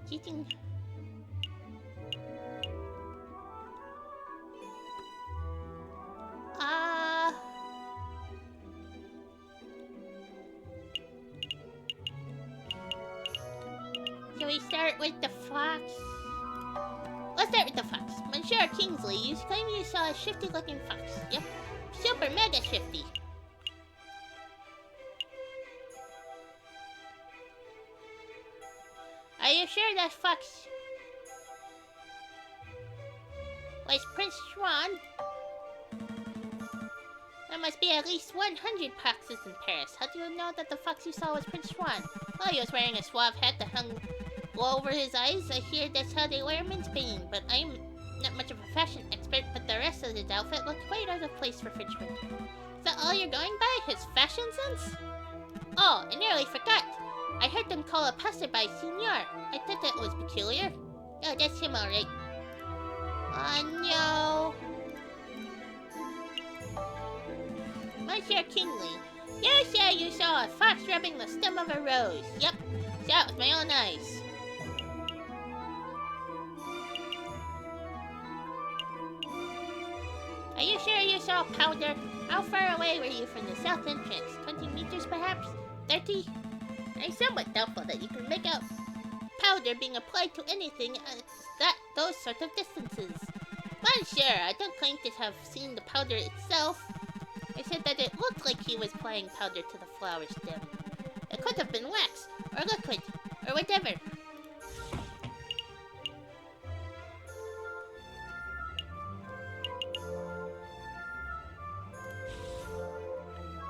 Cheating. Shall we start with the fox? Let's start with the fox. Monsieur Kingsley, you claim you saw a shifty-looking fox. Yep. Super mega shifty. Are you sure that fox was Prince Swan? There must be at least 100 foxes in Paris. How do you know that the fox you saw was Prince Swan? Well, he was wearing a suave hat that hung low over his eyes. I hear that's how they wear them in Spain, but I'm not much of a fashion expert, but the rest of his outfit looked quite out of place for French winter. Is that all you're going by? His fashion sense? Oh, I nearly forgot. I heard them call a passerby Signor. I thought that was peculiar. Oh, that's him alright. Oh no. Monsieur Kingsley, you say you saw a fox rubbing the stem of a rose. Yep, saw it with my own eyes. Are you sure you saw powder? How far away were you from the south entrance? 20 meters perhaps? 30? I'm somewhat doubtful that you can make out powder being applied to anything at those sort of distances. Monsieur, I don't claim to have seen the powder itself. I said that it looked like he was applying powder to the flower stem. It could have been wax, or liquid, or whatever.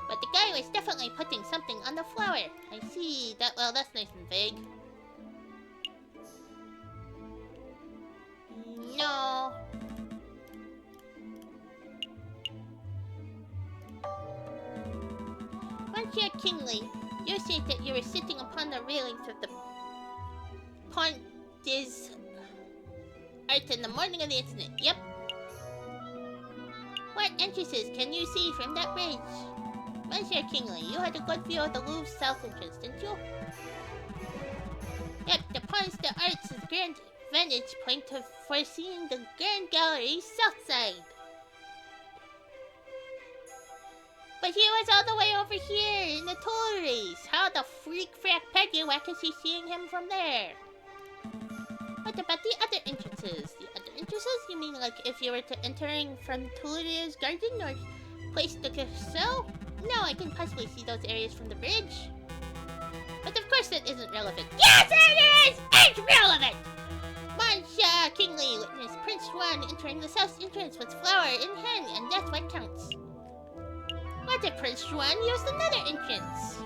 But the guy was definitely putting something on the flower. I see that. Well, that's nice and vague. No. Monsieur Kingsley, you said that you were sitting upon the railings of the Pont des Arts in the morning of the incident. Yep. What entrances can you see from that bridge? Monsieur Kingsley, you had a good view of the Louvre's south entrance, didn't you? Yep, the Pont des Arts is a grand vantage point for seeing the Grand Gallery's south side. But he was all the way over here in the Tuileries. How the freak-frack peggy-whack is he seeing him from there? What about the other entrances? The other entrances? You mean like if you were entering from Tuileries Garden or Place de Cassel? No, I can possibly see those areas from the bridge. But of course that isn't relevant. Yes, it is! It's relevant! Monsieur Kingsley witnessed Prince Swan entering the south entrance with flower in hand, and that's what counts. What if Prince Swan used another entrance?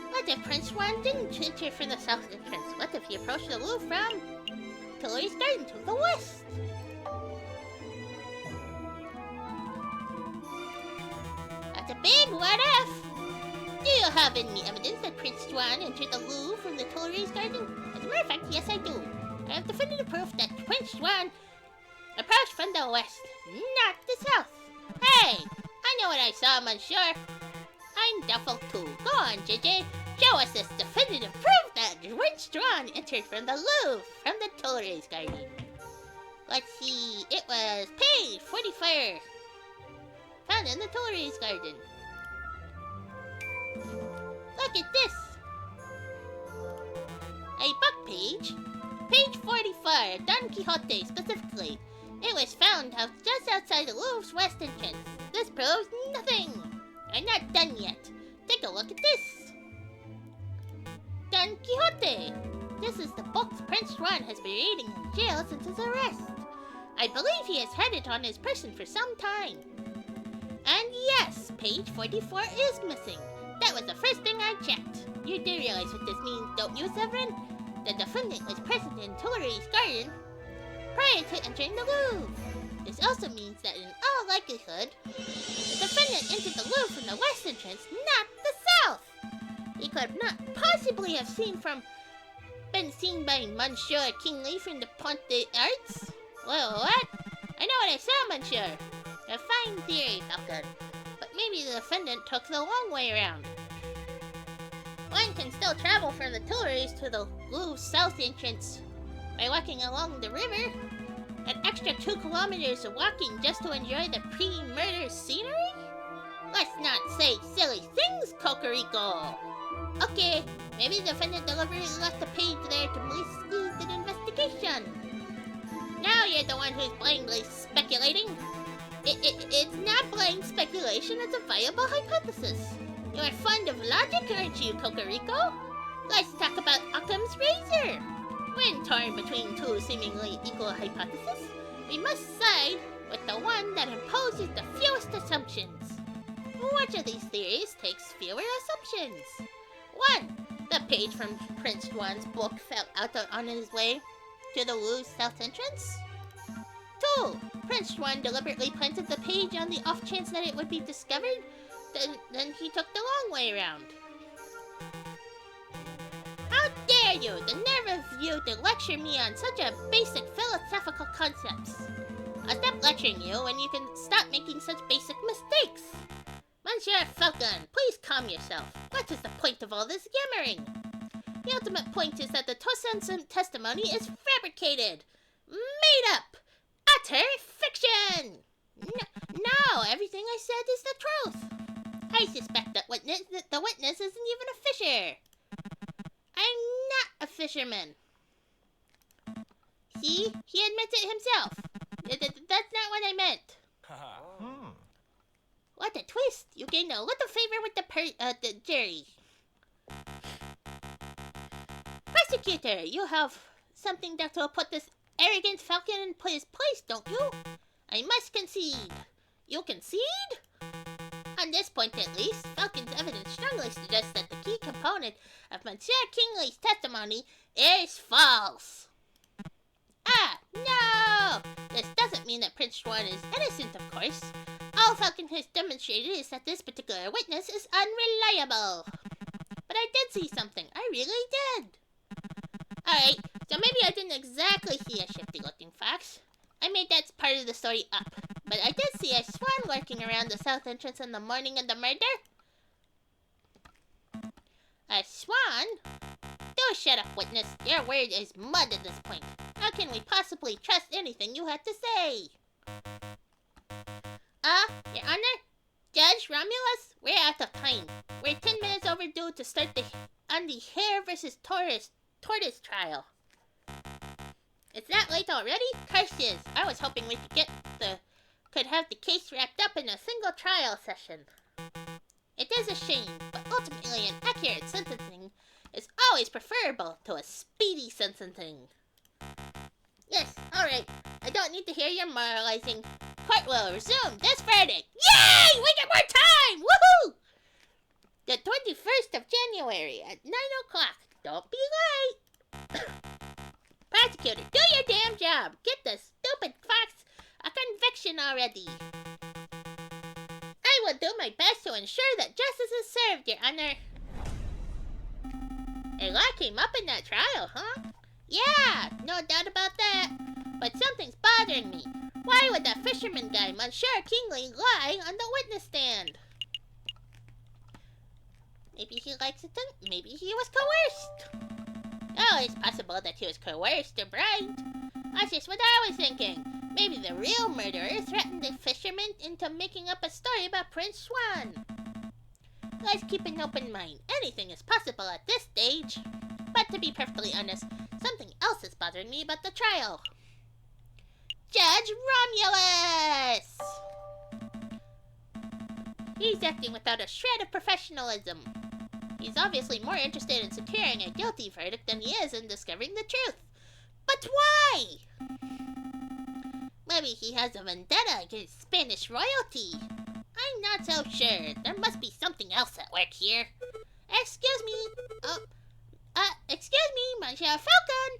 What if Prince Swan didn't enter from the south entrance? What if he approached the Louvre from Tuileries Garden to the west? That's a big what if! Do you have any evidence that Prince Swan entered the Louvre from the Tuileries Garden? As a matter of fact, yes I do. I have definitive proof that Prince Swan approached from the west, not the south. Hey! I know what I saw, monsieur. I'm doubtful too. Go on, JJ. Show us this definitive proof that Prince Swan entered from the Louvre from the Tuileries Garden. Let's see. It was page 44. Found in the Tuileries Garden. Look at this. A book page. Page 44. Don Quixote specifically. It was found just outside the Louvre's west entrance. This proves nothing. I'm not done yet. Take a look at this. Don Quixote. This is the book Prince Swan has been reading in jail since his arrest. I believe he has had it on his person for some time. And yes, page 44 is missing. That was the first thing I checked. You do realize what this means, don't you, Severin? The defendant was present in Tuileries Garden prior to entering the Louvre. This also means that in all likelihood, the defendant entered the Louvre from the west entrance, not the south. He could not possibly have been seen by Monsieur Kingsley from the Pont des Arts. Well, what? I know what I saw, monsieur. A fine theory, Falcon. But maybe the defendant took the long way around. One can still travel from the Tuileries to the Louvre's south entrance by walking along the river. An extra 2 kilometers of walking just to enjoy the pre-murder scenery? Let's not say silly things, Cocorico! Okay, maybe the defendant deliberately left the page there to mislead the investigation. Now you're the one who's blindly speculating. It's not blind speculation, it's a viable hypothesis. You're fond of logic, aren't you, Cocorico? Let's talk about Occam's razor. When torn between two seemingly equal hypotheses, we must decide with the one that imposes the fewest assumptions. Which of these theories takes fewer assumptions? 1. The page from Prince Juan's book fell out on his way to the Wu's south entrance. 2. Prince Juan deliberately planted the page on the off chance that it would be discovered, then he took the long way around. How dare you, the nerve of you, to lecture me on such a basic philosophical concepts? I'll stop lecturing you when you can stop making such basic mistakes. Monsieur Falcon, please calm yourself. What is the point of all this yammering? The ultimate point is that the Tosen testimony is fabricated, made up, utter fiction. No, everything I said is the truth. I suspect that the witness isn't even a fisher. I'm not a fisherman. See, he admits it himself. That's not what I meant. What a twist! You gained a little favor with the jury. Prosecutor, you have something that will put this arrogant falcon in his place, don't you? I must concede. You concede? On this point at least, Falcon's evidence strongly suggests that the key component of Monsieur Kingley's testimony is false. Ah, no! This doesn't mean that Prince Juan is innocent, of course. All Falcon has demonstrated is that this particular witness is unreliable. But I did see something. I really did. Alright, so maybe I didn't exactly see a shifty-looking fox. I made that part of the story up. But I did see a swan lurking around the south entrance on the morning of the murder. A swan? Do shut up, witness. Your word is mud at this point. How can we possibly trust anything you have to say? Your Honor? Judge Romulus? We're out of time. We're 10 minutes overdue to start on the hare versus tortoise trial. It's that late already? Curses! I was hoping we could have the case wrapped up in a single trial session. It is a shame, but ultimately an accurate sentencing is always preferable to a speedy sentencing. Yes, alright. I don't need to hear your moralizing. Court will resume this verdict. Yay! We get more time! Woohoo! The 21st of January at 9 o'clock. Don't be late. Prosecutor, do your damn job. Get the stupid fox a conviction already. I will do my best to ensure that justice is served, Your Honor. A lot came up in that trial, huh? Yeah, no doubt about that. But something's bothering me. Why would that fisherman guy, Monsieur Kingley, lie on the witness stand? Maybe he likes it, maybe he was coerced. Oh, it's possible that he was coerced or bribed. That's just what I was thinking. Maybe the real murderer threatened the fisherman into making up a story about Prince Swan. Let's keep an open mind. Anything is possible at this stage. But to be perfectly honest, something else is bothering me about the trial. Judge Romulus! He's acting without a shred of professionalism. He's obviously more interested in securing a guilty verdict than he is in discovering the truth. But why? Maybe he has a vendetta against Spanish royalty. I'm not so sure. There must be something else at work here. Excuse me. Excuse me, Monsieur Falcon.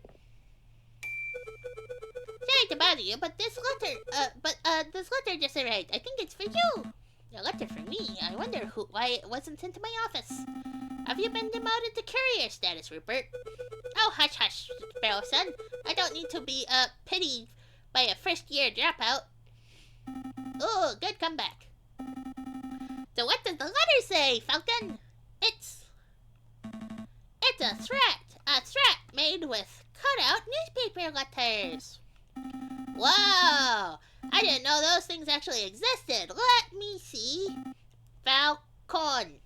Sorry to bother you, but this letter just arrived. I think it's for you. A letter for me? I wonder why it wasn't sent to my office. Have you been demoted to courier status, Rupert? Oh, hush, hush, Sparrow son. I don't need to be, pitied by a first-year dropout. Ooh, good comeback. So what does the letter say, Falcon? It's a threat made with cut-out newspaper letters. Whoa! I didn't know those things actually existed. Let me see. Falcon.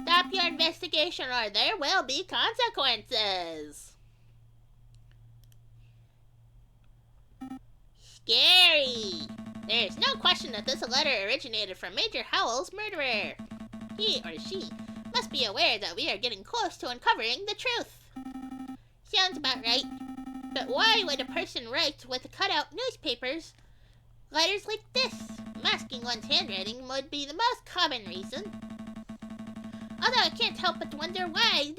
Stop your investigation or there will be consequences. Scary. There is no question that this letter originated from Major Howell's murderer. He or she must be aware that we are getting close to uncovering the truth. Sounds about right. But why would a person write with cutout newspapers letters like this? Masking one's handwriting would be the most common reason. Although I can't help but wonder why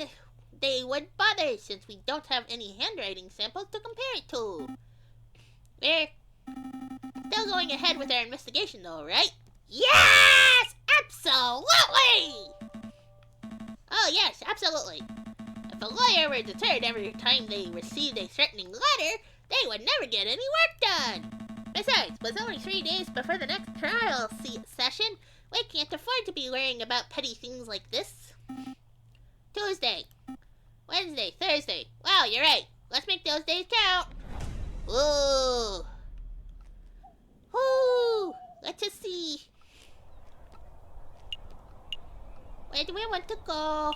they would bother, since we don't have any handwriting samples to compare it to. We're still going ahead with our investigation though, right? Yes! Absolutely! Oh yes, absolutely. If a lawyer were deterred every time they received a threatening letter, they would never get any work done. Besides, with only 3 days before the next trial session, we can't afford to be worrying about petty things like this. Tuesday, Wednesday, Thursday. Wow, you're right. Let's make those days count. Ooh. Woo. Let's just see. Where do we want to go?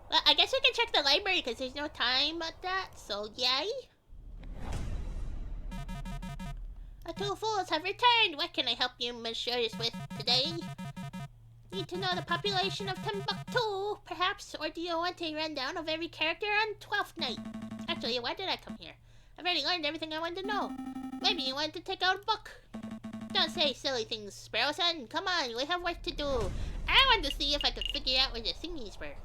Well, I guess we can check the library because there's no time at that, so yay. Our two fools have returned. What can I help you, messieurs, with today? Need to know the population of Timbuktu, perhaps? Or do you want a rundown of every character on 12th night? Actually, why did I come here? I've already learned everything I wanted to know. Maybe you wanted to take out a book. Don't say silly things, Sparrow-san. Come on, we have work to do. I wanted to see if I could figure out where the thingies were.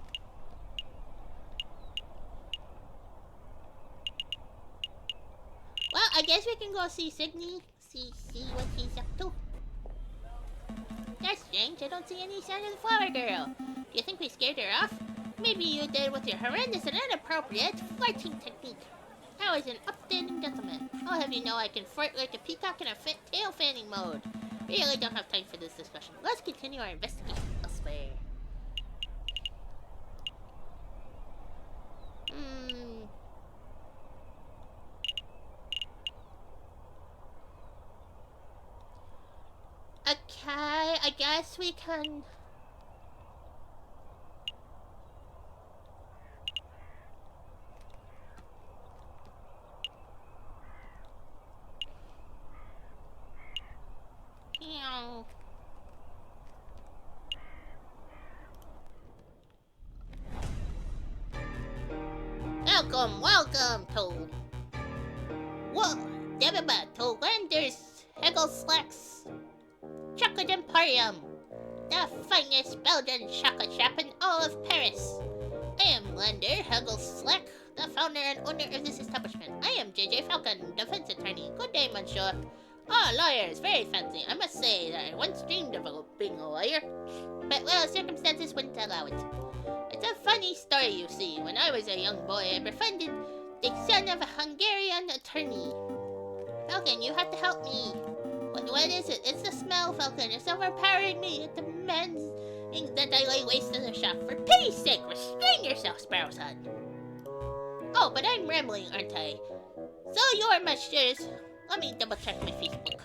Well, I guess we can go see Signy. See what he's up to. That's strange. I don't see any sign of the flower girl. Do you think we scared her off? Maybe you did with your horrendous and inappropriate flirting technique. I was an upstanding gentleman. I'll have you know I can flirt like a peacock in a tail fanning mode. Really don't have time for this discussion. Let's continue our investigation elsewhere. Okay, I guess we can... Welcome to... Whoa, Demba, to Landers Hegelslack's Chocolate Emporium, the finest Belgian chocolate shop in all of Paris. I am Lander Hegelslack, the founder and owner of this establishment. I am JJ Falcon, defense attorney. Good day, monsieur. Oh, lawyers, very fancy. I must say that I once dreamed of being a lawyer, but well, circumstances wouldn't allow it. It's a funny story, you see. When I was a young boy, I befriended the son of a Hungarian attorney. Falcon, you have to help me. What is it? It's the smell, Falcon. It's overpowering me. It demands that I lay waste to the shop. For pity's sake, restrain yourself, Sparrow-san. Oh, but I'm rambling, aren't I? So you're messieurs. Let me double check my Facebook.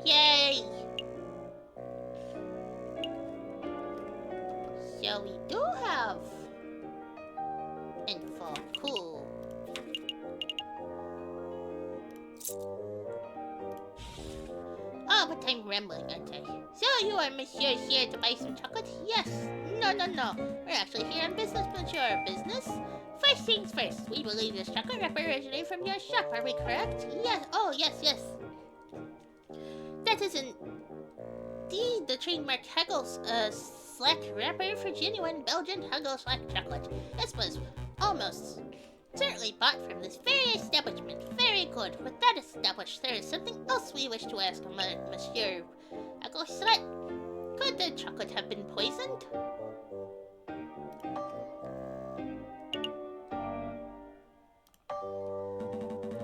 Yay! So we do have info. Cool. Oh, but I'm rambling, aren't I? So you are monsieur here to buy some chocolate? Yes. No. We're actually here on business, monsieur. Business? First things first. We believe this chocolate wrapper originated from your shop. Are we correct? Yes. Oh, yes. That is indeed the trademark Slack wrapper for genuine Belgian Slack chocolate. This was almost certainly bought from this very establishment. Very good. With that established, there is something else we wish to ask, Monsieur Slack. Could the chocolate have been poisoned?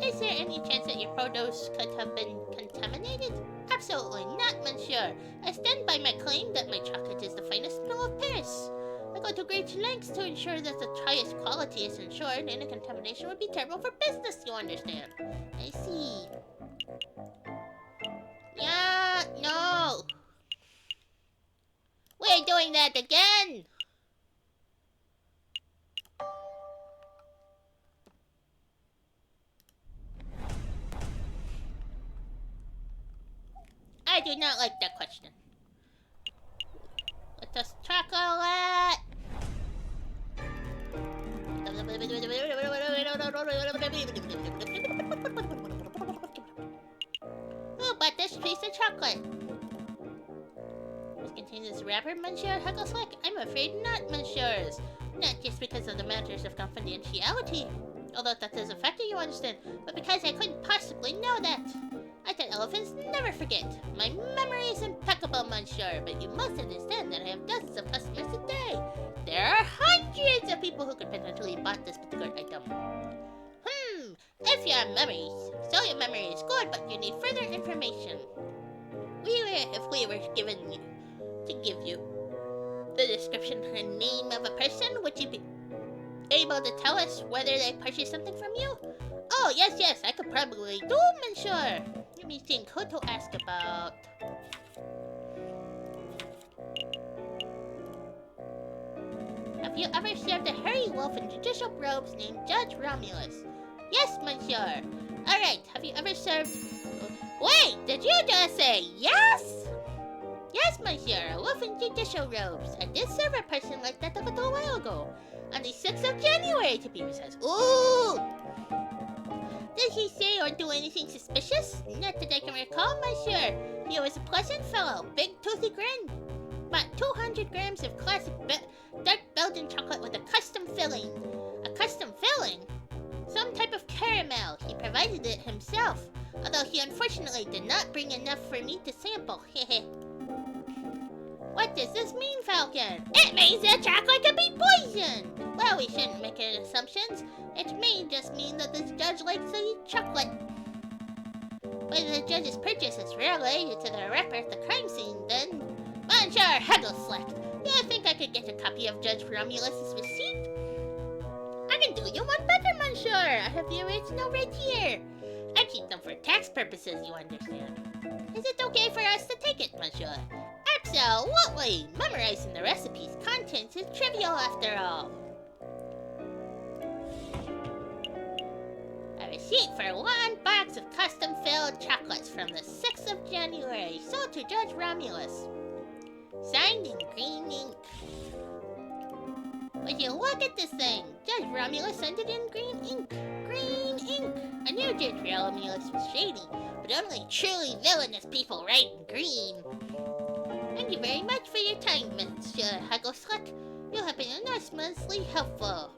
Is there any chance that your produce could have been contaminated? Absolutely not, monsieur. I stand by my claim that my chocolate is the finest in all of Paris. I go to great lengths to ensure that the highest quality is ensured, and a contamination would be terrible for business, you understand. I see. Yeah, no. We're doing that again! I do not like that question. lactose chocolate. Oh, but this piece of chocolate. This contains this wrapper, Monsieur Huggleslick? I'm afraid not, Messieurs. Not just because of the matters of confidentiality, although that does affect you, understand, but because I couldn't possibly know that. I thought elephants never forget. My memory is impeccable, Monsieur, but you must understand that I have dozens of customers a day. There are hundreds of people who could potentially buy this particular item. If your memory is good, but you need further information. If we were given you, to give you the description and name of a person, would you be able to tell us whether they purchased something from you? Oh, yes, I could probably do, Monsieur. Let me think who to ask about. Have you ever served a hairy wolf in judicial robes named Judge Romulus? Yes, Monsieur. Alright, have you ever served... Wait, did you just say yes? Yes, Monsieur, a wolf in judicial robes. I did serve a person like that a little while ago. On the 6th of January, to be precise. Ooh! Did he say or do anything suspicious? Not that I can recall, Monsieur. He was a pleasant fellow, big toothy grin. Bought 200 grams of classic dark Belgian chocolate with a custom filling. A custom filling? Some type of caramel. He provided it himself, although he unfortunately did not bring enough for me to sample. Hehe. What does this mean, Falcon? It means that chocolate could be poisoned! Well, we shouldn't make any assumptions. It may just mean that this judge likes to eat chocolate. Whether the judge's purchase is related to the wrapper at the crime scene, then... Monsieur Huggleslick, do you think I could get a copy of Judge Romulus's receipt? I can do you one better, Monsieur. I have the original right here. I keep them for tax purposes, you understand. Is it okay for us to take it, Monsieur? Absolutely! Memorizing the recipe's contents is trivial after all. A receipt for 1 box of custom-filled chocolates from the 6th of January, sold to Judge Romulus. Signed in green ink. Would you look at this thing? Judge Romulus signed it in green ink. Green ink! I knew Judge Romulus was shady, but only truly villainous people write in green. Thank you very much for your time, Mr. Huggleslick. You have been enormously helpful.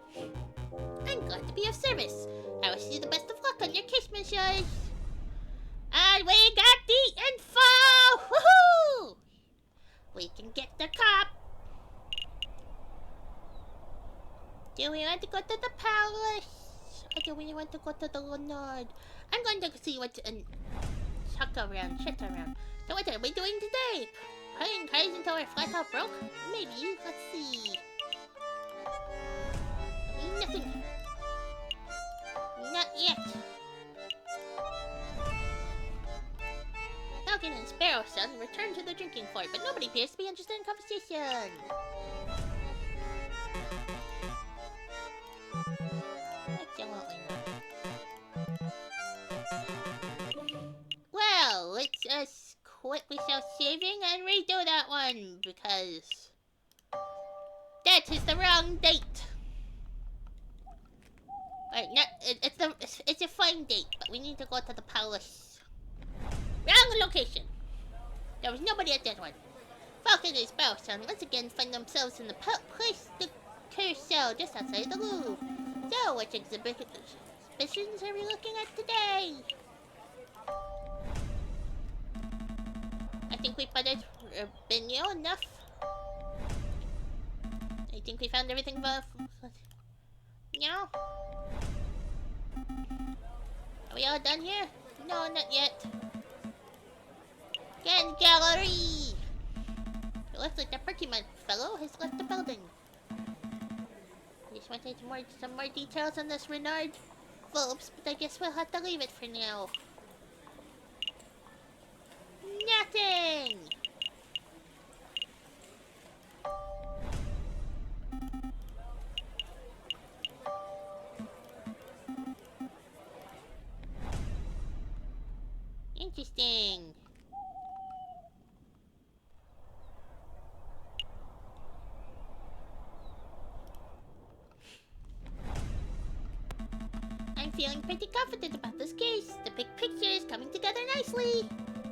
I'm glad to be of service. I wish you the best of luck on your case, Messieurs. And we got the info! Woohoo! We can get the cop. Do we want to go to the palace? Or do we want to go to the Leonard? I'm going to see what's in... Shit around. So what are we doing today? Playing cards until we're flat out broke? Maybe. Let's see. Nothing. Not yet. Falcon and Sparrow's son returned to the drinking fort, but nobody appears to be interested in conversation. Absolutely not. Well, let's quit without saving and redo that one, because that is the wrong date. Wait, no, it's a fine date, but we need to go to the palace. Wrong location. There was nobody at that one. Falcon and Sparrow's son once again find themselves in the place de Carousel just outside the Louvre. So, which exhibitions are we looking at today? I think we've been new enough. I think we found everything but... No? Are we all done here? No, not yet. Again, gallery! It looks like the Pokemon fellow has left the building. I just wanted some more details on this Renard Phillips, but I guess we'll have to leave it for now. Nothing! Interesting. feeling pretty confident about this case. The big picture is coming together nicely.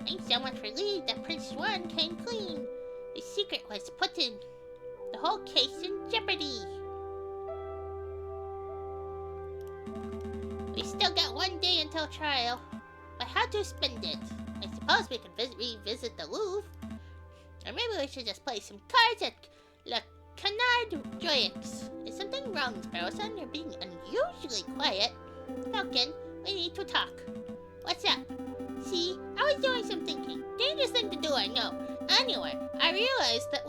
I'm somewhat relieved that Prince Juan came clean. The secret was put in the whole case in jeopardy. We still got 1 day until trial, but how to spend it? I suppose we could revisit the Louvre. Or maybe we should just play some cards at Le Canard Joyeux. Is something wrong, Sparrowson? You're being unusually quiet. Falcon, we need to talk. What's up? See, I was doing some thinking. Dangerous thing to do, I know. Anyway, I realized that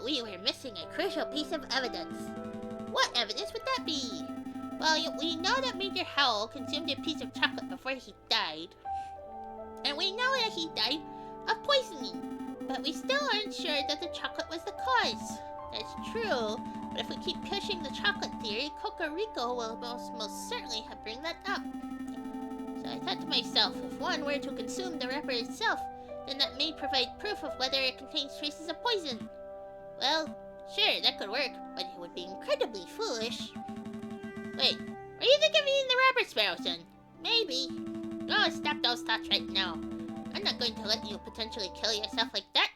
we were missing a crucial piece of evidence. What evidence would that be? Well, we know that Major Howell consumed a piece of chocolate before he died. And we know that he died of poisoning. But we still aren't sure that the chocolate was the cause. That's true, but if we keep pushing the chocolate theory, Cocorico will most certainly bring that up. So I thought to myself, if one were to consume the wrapper itself, then that may provide proof of whether it contains traces of poison. Well, sure, that could work, but it would be incredibly foolish. Wait, are you thinking of eating the wrapper, Sparrowson? Maybe. Oh, stop those thoughts right now. I'm not going to let you potentially kill yourself like that.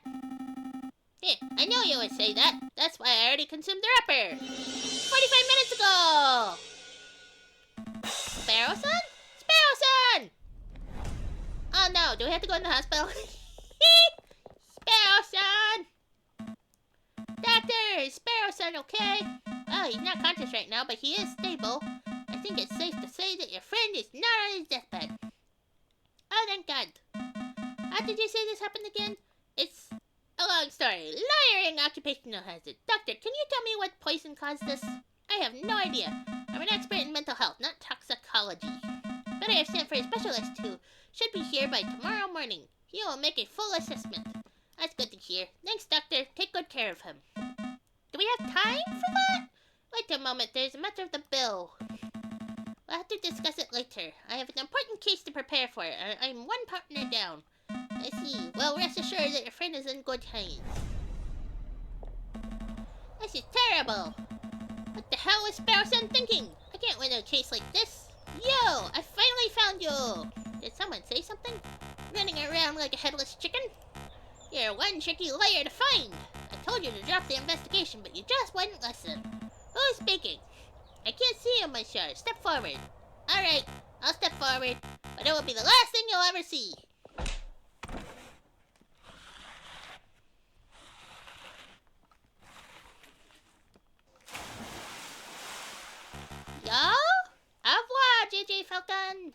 Here, I knew you would say that. That's why I already consumed the wrapper. 45 minutes ago! Sparrowson? Sparrowson! Oh no, do we have to go in the hospital? Sparrowson! Doctor, is Sparrowson okay? Well, he's not conscious right now, but he is stable. I think it's safe to say that your friend is not on his deathbed. Oh, thank God. How did you say this happened again? It's a long story. Lawyering occupational hazard. Doctor, can you tell me what poison caused this? I have no idea. I'm an expert in mental health, not toxicology. But I have sent for a specialist who should be here by tomorrow morning. He will make a full assessment. That's good to hear. Thanks, Doctor. Take good care of him. Do we have time for that? Wait a moment. There's a matter of the bill. We'll have to discuss it later. I have an important case to prepare for. I'm one partner down. I see. Well, rest assured that your friend is in good hands. This is terrible. What the hell was Sparrowson thinking? I can't win a case like this. Yo, I finally found you. Did someone say something? Running around like a headless chicken? You're one tricky liar to find. I told you to drop the investigation, but you just wouldn't listen. Who's speaking? I can't see you, monsieur. Step forward. Alright, I'll step forward, but it will be the last thing you'll ever see. Yo? Au revoir, JJ Falcon.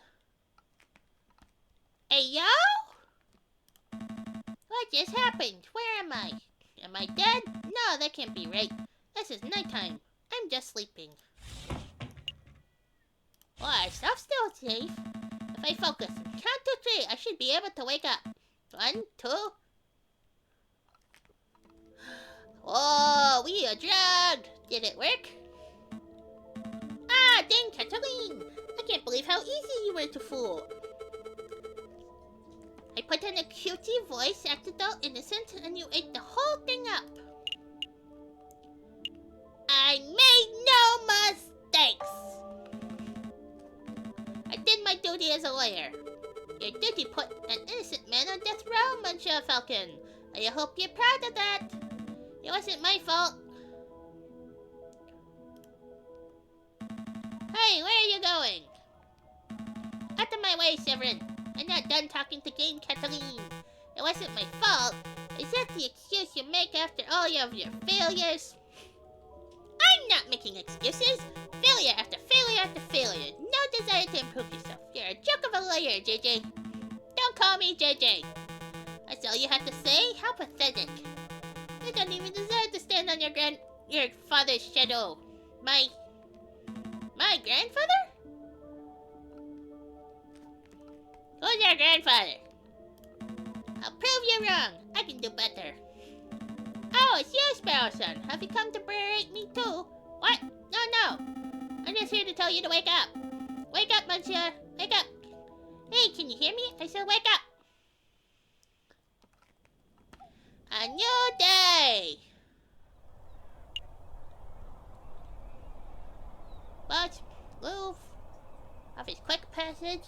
Hey, yo? What just happened? Where am I? Am I dead? No, that can't be right. This is nighttime. I'm just sleeping. Why, stuff's still safe. If I focus and count to 3, I should be able to wake up. 1, 2. Oh, we are drugged. Did it work? Ah, dang, Cataline. I can't believe how easy you were to fool. I put in a cutie voice, acted all innocent, and you ate the whole thing up. I made no mistakes. I did my duty as a lawyer. Your duty put an innocent man on death row, Monsieur Falcon. I hope you're proud of that. It wasn't my fault. Hey, where are you going? Out of my way, Severin. I'm not done talking to Dame Cataline. It wasn't my fault. Is that the excuse you make after all of your failures? I'm not making excuses. Failure after failure after failure. No desire to improve yourself. You're a joke of a lawyer, JJ. Don't call me JJ. That's all you have to say? How pathetic. You don't even deserve to stand on your father's shadow. My grandfather? Who's your grandfather? I'll prove you wrong. I can do better. Oh, it's you, Sparrowson. Have you come to berate me too? What? No. I'm just here to tell you to wake up. Wake up, monsieur. Wake up. Hey, can you hear me? I said wake up. A new day. But Office quick passage.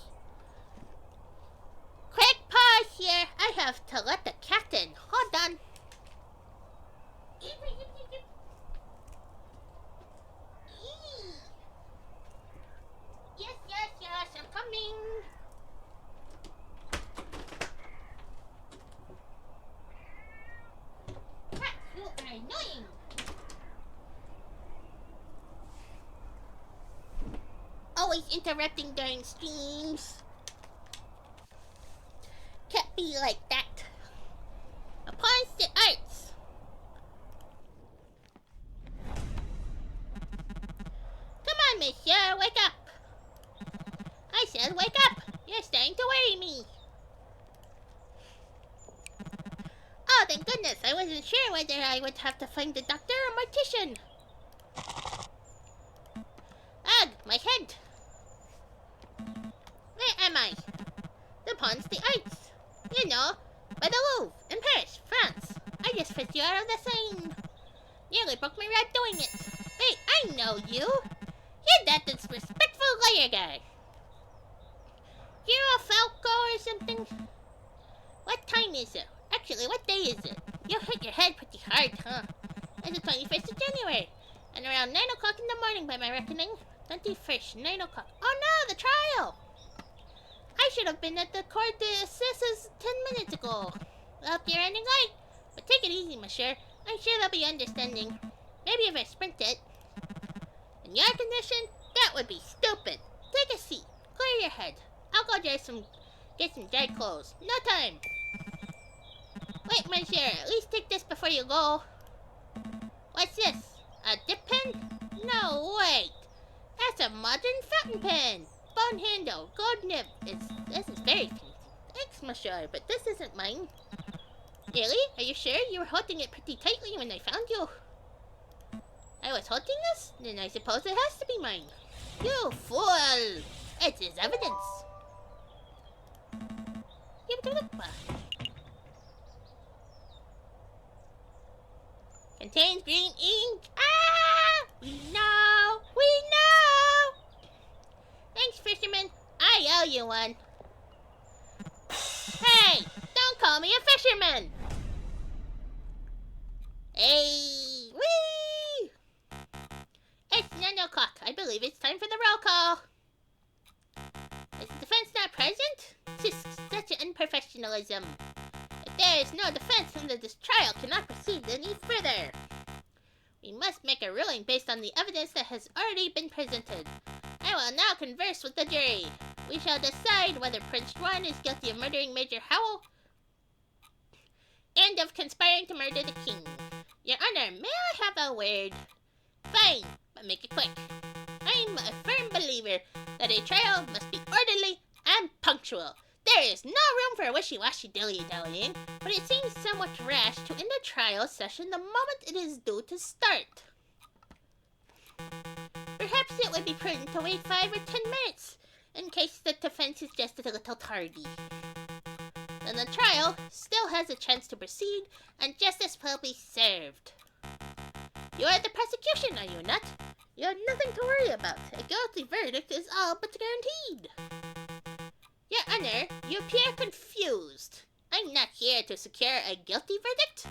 Quick pause here. I have to let the cat in. Hold on. Yes, I'm coming. Cat, you are annoying. Always interrupting during streams. Can't be like that. Opposed to arts. Come on, monsieur, wake up. I said wake up. You're starting to worry me. Oh, thank goodness. I wasn't sure whether I would have to find the doctor or mortician. Ugh, my head. Where am I? The Ponts des Arts. You know, by the Louvre, in Paris, France. I just fit you out of the scene. Nearly broke my rod doing it. Wait, I know you. You're that disrespectful lawyer guy. You're a Falco or something? What time is it? Actually, what day is it? You hit your head pretty hard, huh? It's the 21st of January. And around 9 o'clock in the morning by my reckoning. 21st, 9 o'clock. Oh no, the trial! I should have been at the court d'assises 10 minutes ago. Well, you're running late. But take it easy, monsieur. I'm sure they'll be understanding. Maybe if I sprint it. In your condition, that would be stupid. Take a seat. Clear your head. I'll go get some dry clothes. No time. Wait, monsieur. At least take this before you go. What's this? A dip pen? No, wait. That's a modern fountain pen. Bone handle, gold nib. This is very fancy. Thanks, monsieur, but this isn't mine. Really? Are you sure? You were holding it pretty tightly when I found you. I was holding this? Then I suppose it has to be mine. You fool! It is evidence. Contains green ink. Ah! We know! Thanks, fisherman. I owe you one. Hey! Don't call me a fisherman! Hey! Whee! It's 9 o'clock. I believe it's time for the roll call. Is the defense not present? Just such unprofessionalism. If there is no defense, then this trial cannot proceed any further. We must make a ruling based on the evidence that has already been presented. I will now converse with the jury. We shall decide whether Prince Juan is guilty of murdering Major Howell and of conspiring to murder the king. Your Honor, may I have a word? Fine, but make it quick. I'm a firm believer that a trial must be orderly and punctual. There is no room for wishy-washy dilly-dallying, but it seems somewhat rash to end a trial session the moment it is due to start. Perhaps it would be prudent to wait 5 or 10 minutes, in case the defense is just a little tardy. Then the trial still has a chance to proceed, and justice will be served. You are the prosecution, are you not? You have nothing to worry about. A guilty verdict is all but guaranteed. Your Honor, you appear confused. I'm not here to secure a guilty verdict.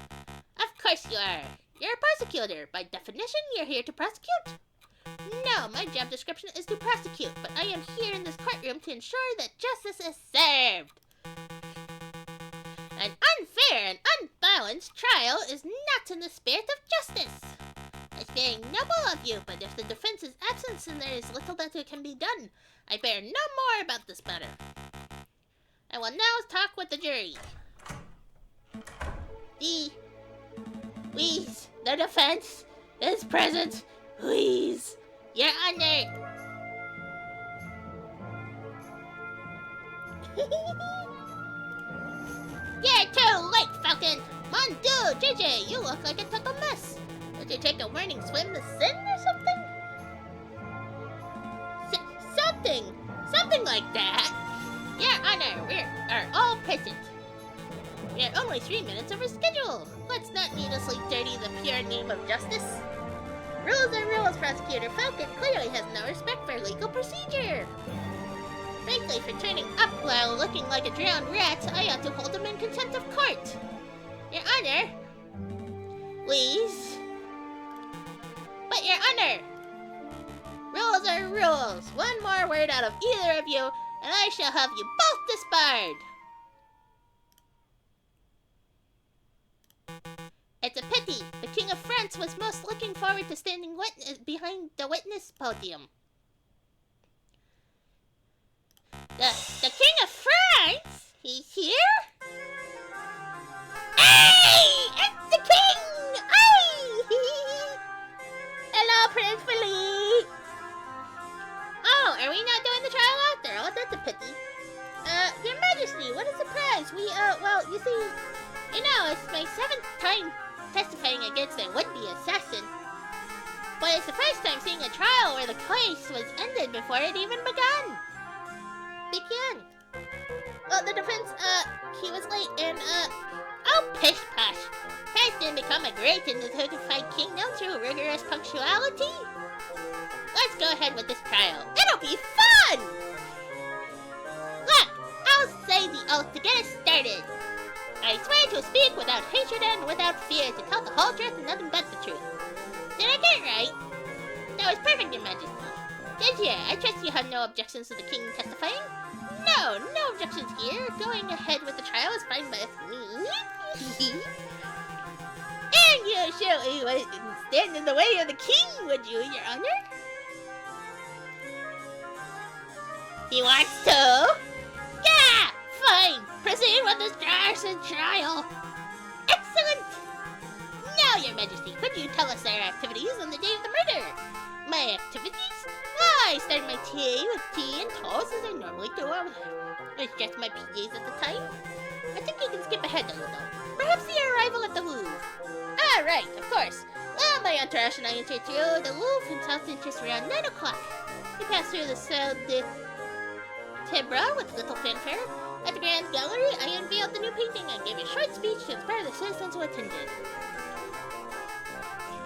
Of course you are. You're a prosecutor. By definition, you're here to prosecute. No, my job description is to prosecute, but I am here in this courtroom to ensure that justice is served. An unfair and unbalanced trial is not in the spirit of justice. It's very noble of you, but if the defense is absent and there is little that can be done, I bear no more about this matter. I will now talk with the jury. The defense is present. Please, Your Honor. You're too late, Falcon. Mon Dieu, JJ, you look like a total mess. Did you take a morning swim to sin or something? Something like that. Your Honor, we are all present. We are only 3 minutes over schedule. Let's not needlessly dirty the pure name of justice. Rules are rules, Prosecutor. Falcon clearly has no respect for legal procedure. Frankly, for turning up while looking like a drowned rat, I ought to hold him in contempt of court. Your Honor. Please. But Your Honor. Rules are rules. One more word out of either of you, and I shall have you both disbarred. It's a pity. The King of France was most looking forward to standing behind the witness podium. The King of France? He's here? Hey! It's the King! Hey! Hello, Prince Philippe! Oh, are we not doing the trial out there? Oh, that's a pity. Your Majesty, what a surprise. Well, you see, it's my 7th time testifying against a would-be assassin. But it's the first time seeing a trial where the case was ended before it even began. Well, the defense, he was late and, oh, pish-posh. France didn't become a great and dignified kingdom through rigorous punctuality. Let's go ahead with this trial. It'll be fun! Look, I'll say the oath to get us started. I swear to speak without hatred and without fear, to tell the whole truth and nothing but the truth. Did I get it right? That was perfect, Your Majesty. Judge here, I trust you have no objections to the king testifying? No objections here. Going ahead with the trial is fine by me. And you surely wouldn't stand in the way of the king, would you, Your Honor? He wants to? Yeah! Fine! Proceed with this arson trial! Excellent! Now, Your Majesty, could you tell us our activities on the day of the murder? My activities? I started my tea with tea and toast as I normally do. I was just my PJs at the time. I think you can skip ahead a little. Perhaps your arrival at the Louvre. Ah, right, of course. Well, my entourage and I entered through the Louvre in South just around 9 o'clock. We passed through the Salle de Tibra with little fanfare. At the Grand Gallery, I unveiled the new painting and gave a short speech to inspire the citizens who attended.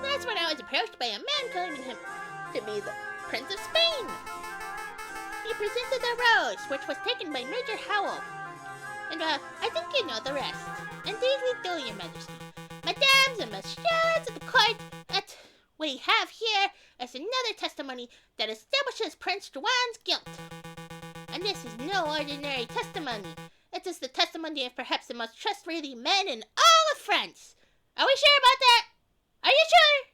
That's when I was approached by a man claiming him to be the Prince of Spain. He presented the rose, which was taken by Major Howell. And, I think you know the rest. Indeed we do, Your Majesty. Mesdames and messieurs of the court, that we have here is another testimony that establishes Prince Juan's guilt. And this is no ordinary testimony. It is the testimony of perhaps the most trustworthy man in all of France. Are we sure about that? Are you sure?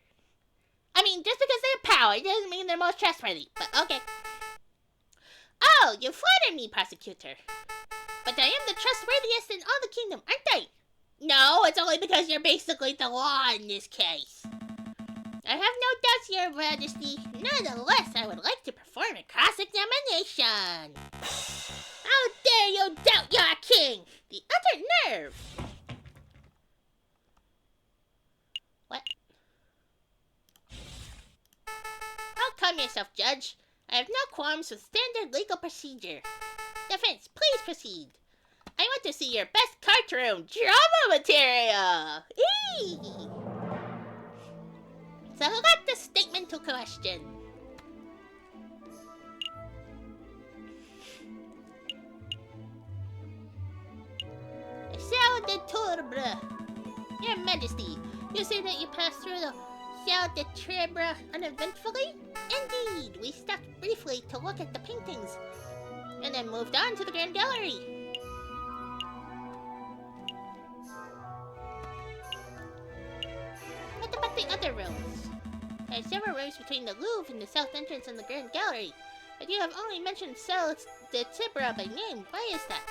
I mean, just because they have power doesn't mean they're most trustworthy, but okay. Oh, you flatter me, prosecutor. But I am the trustworthiest in all the kingdom, aren't I? No, it's only because you're basically the law in this case. I have no doubts, Your Majesty. Nonetheless, I would like to perform a cross-examination. How dare you doubt your king? The utter nerve! What? Oh, calm yourself, Judge. I have no qualms with standard legal procedure. Defense, please proceed. I want to see your best courtroom drama material. Eee! So let the statement to question. Salle de Tourbre. Your Majesty, you say that you passed through the Salle de Tourbre uneventfully? Indeed, we stopped briefly to look at the paintings, and then moved on to the Grand Gallery. What about the other rooms? There are several rooms between the Louvre and the south entrance and the Grand Gallery, but you have only mentioned Salle de Tibra by name. Why is that?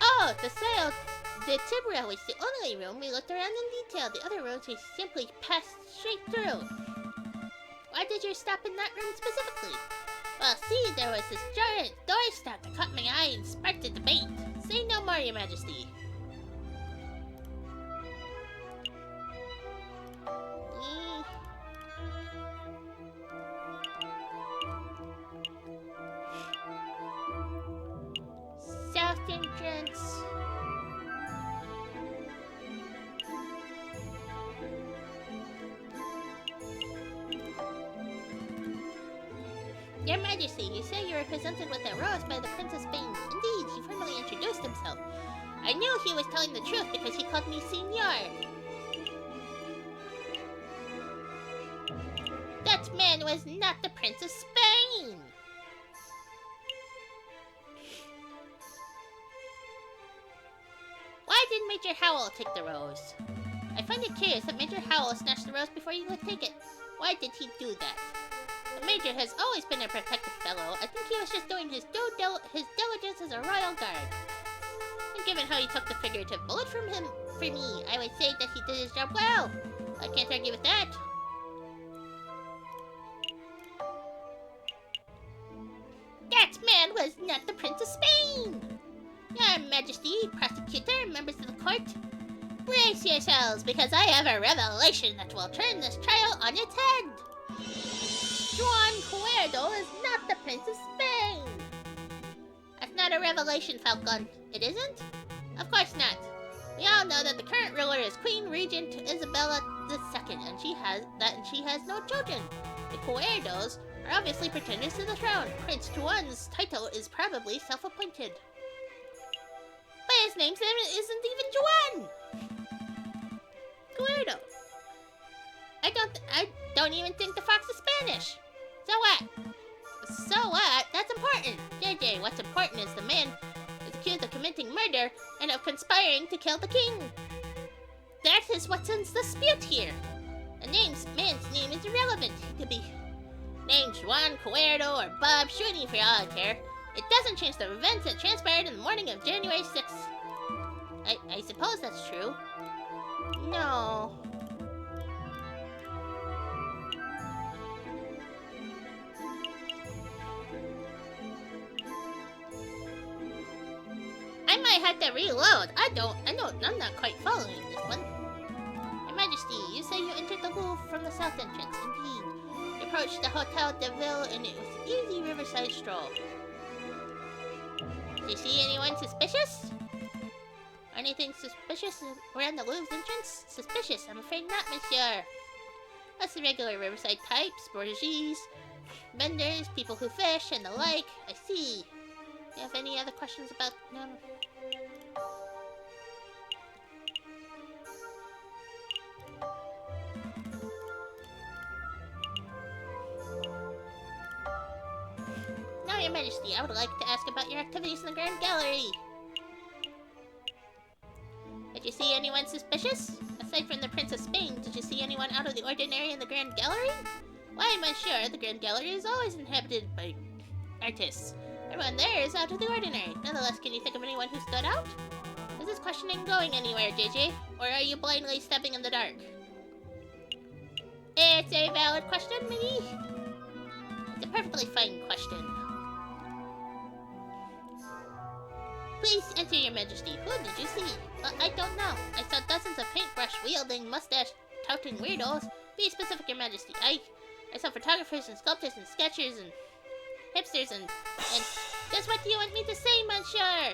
Oh, the Salle de Tibra was the only room we looked around in detail. The other rooms we simply passed straight through. Why did you stop in that room specifically? Well, see, there was this giant doorstop that caught my eye and sparked a debate. Say no more, Your Majesty. South entrance. Your Majesty, you say you were presented with a rose by the Prince of Spain. Indeed, he formally introduced himself. I knew he was telling the truth because he called me Senor. That man was not the Prince of Spain! Why did Major Howell take the rose? I find it curious that Major Howell snatched the rose before you could take it. Why did he do that? The Major has always been a protective fellow. I think he was just doing his diligence as a royal guard. And given how he took the figurative bullet from him, for me, I would say that he did his job well. I can't argue with that. That man was not the Prince of Spain! Your Majesty, prosecutor, members of the court, brace yourselves, because I have a revelation that will turn this trial on its head. Juan Cuerdo is not the Prince of Spain. That's not a revelation, Falcon. It isn't? Of course not. We all know that the current ruler is Queen Regent Isabella II, and she has no children. The Cuerdos are obviously pretenders to the throne. Prince Juan's title is probably self-appointed. But his name isn't even Juan! Cuerdo. I don't even think the fox is Spanish. So what? So what? That's important. JJ, what's important is the man is accused of committing murder and of conspiring to kill the king. That is what's in dispute here. The man's name is irrelevant. He could be named Juan Cuerdo or Bob Shooty for all I care. It doesn't change the events that transpired in the morning of January 6th. I suppose that's true. No. I might have to reload. I'm not quite following this one. Your Majesty, you say you entered the Louvre from the south entrance. Indeed. You approached the Hotel de Ville and it was an easy riverside stroll. Did you see anyone suspicious? Anything suspicious around the Louvre's entrance? Suspicious? I'm afraid not, monsieur. That's the regular riverside types, bourgeois, vendors, people who fish, and the like. I see. Do you have any other questions about them? Now, Your Majesty, I would like to ask about your activities in the Grand Gallery. Did you see anyone suspicious? Aside from the Prince of Spain, did you see anyone out of the ordinary in the Grand Gallery? Why, monsieur, the Grand Gallery is always inhabited by artists. Everyone there is out of the ordinary. Nonetheless, can you think of anyone who stood out? Is this questioning going anywhere, JJ? Or are you blindly stepping in the dark? It's a valid question, me. It's a perfectly fine question. Please answer, Your Majesty. Who did you see? I don't know. I saw dozens of paintbrush-wielding, mustache-touting weirdos. Be specific, Your Majesty. I saw photographers and sculptors and sketchers and hipsters and just what do you want me to say, monsieur?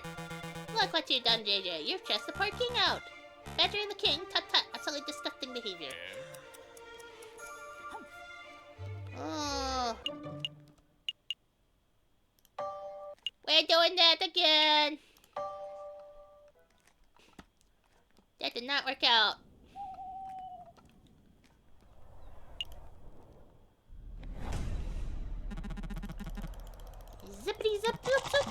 Look what you've done, JJ. You've dressed the poor king out. Badgering the king? Tut-tut. Absolutely disgusting behavior. Oh. We're doing that again. That did not work out. Zippity zip zoop zoop.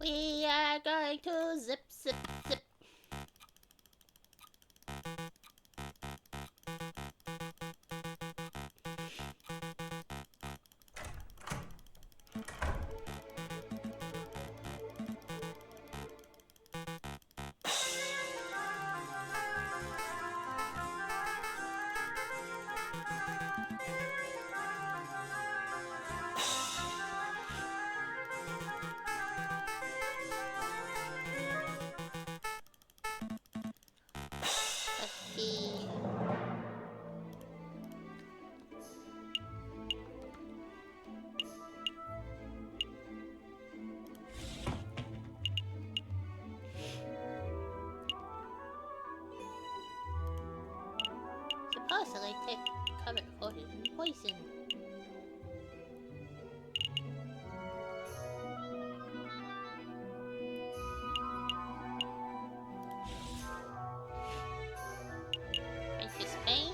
We are going to zip zip zip. Take cover coated in poison. Into Spain.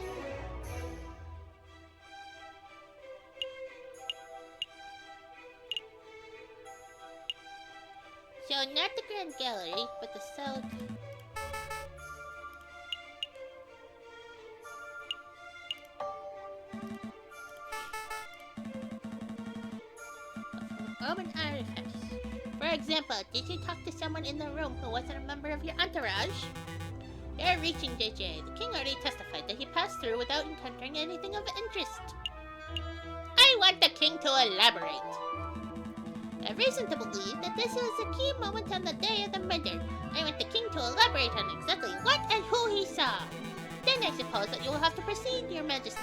So not the Grand Gallery, but the South. Urban artifacts. For example, did you talk to someone in the room who wasn't a member of your entourage? They're reaching JJ. The king already testified that he passed through without encountering anything of interest. I want the king to elaborate. I have reason to believe that this is a key moment on the day of the murder. I want the king to elaborate on exactly what and who he saw. Then I suppose that you will have to proceed, your majesty.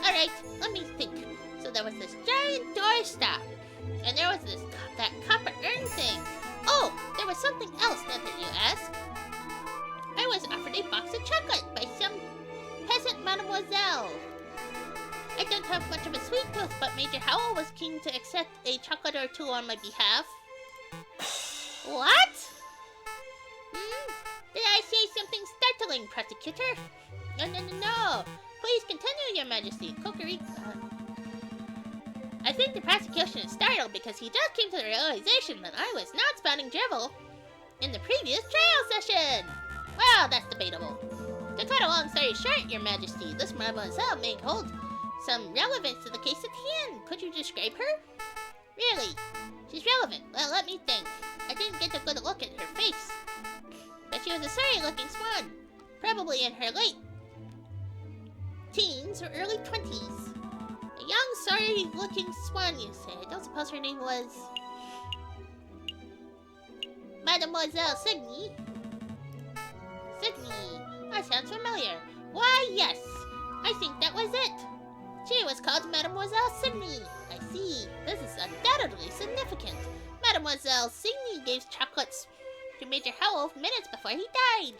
Alright, let me think. So there was this giant doorstop. And there was that copper urn thing. Oh, there was something else now that you ask. I was offered a box of chocolate by some peasant mademoiselle. I don't have much of a sweet tooth, but Major Howell was keen to accept a chocolate or two on my behalf. What? Did I say something startling, prosecutor? No. Please continue, your majesty. I think the prosecution is startled because he just came to the realization that I was not spouting drivel in the previous trial session. Well, that's debatable. To cut a long story short, your majesty, this mademoiselle may hold some relevance to the case at hand. Could you describe her? Really? She's relevant. Well, let me think. I didn't get a good look at her face. But she was a sorry-looking swan. Probably in her late teens or early 20s. A young, sorry-looking swan, you say. I don't suppose her name was Mademoiselle Signy? Signy. That sounds familiar. Why, yes. I think that was it. She was called Mademoiselle Signy. I see. This is undoubtedly significant. Mademoiselle Signy gave chocolates to Major Howell minutes before he died.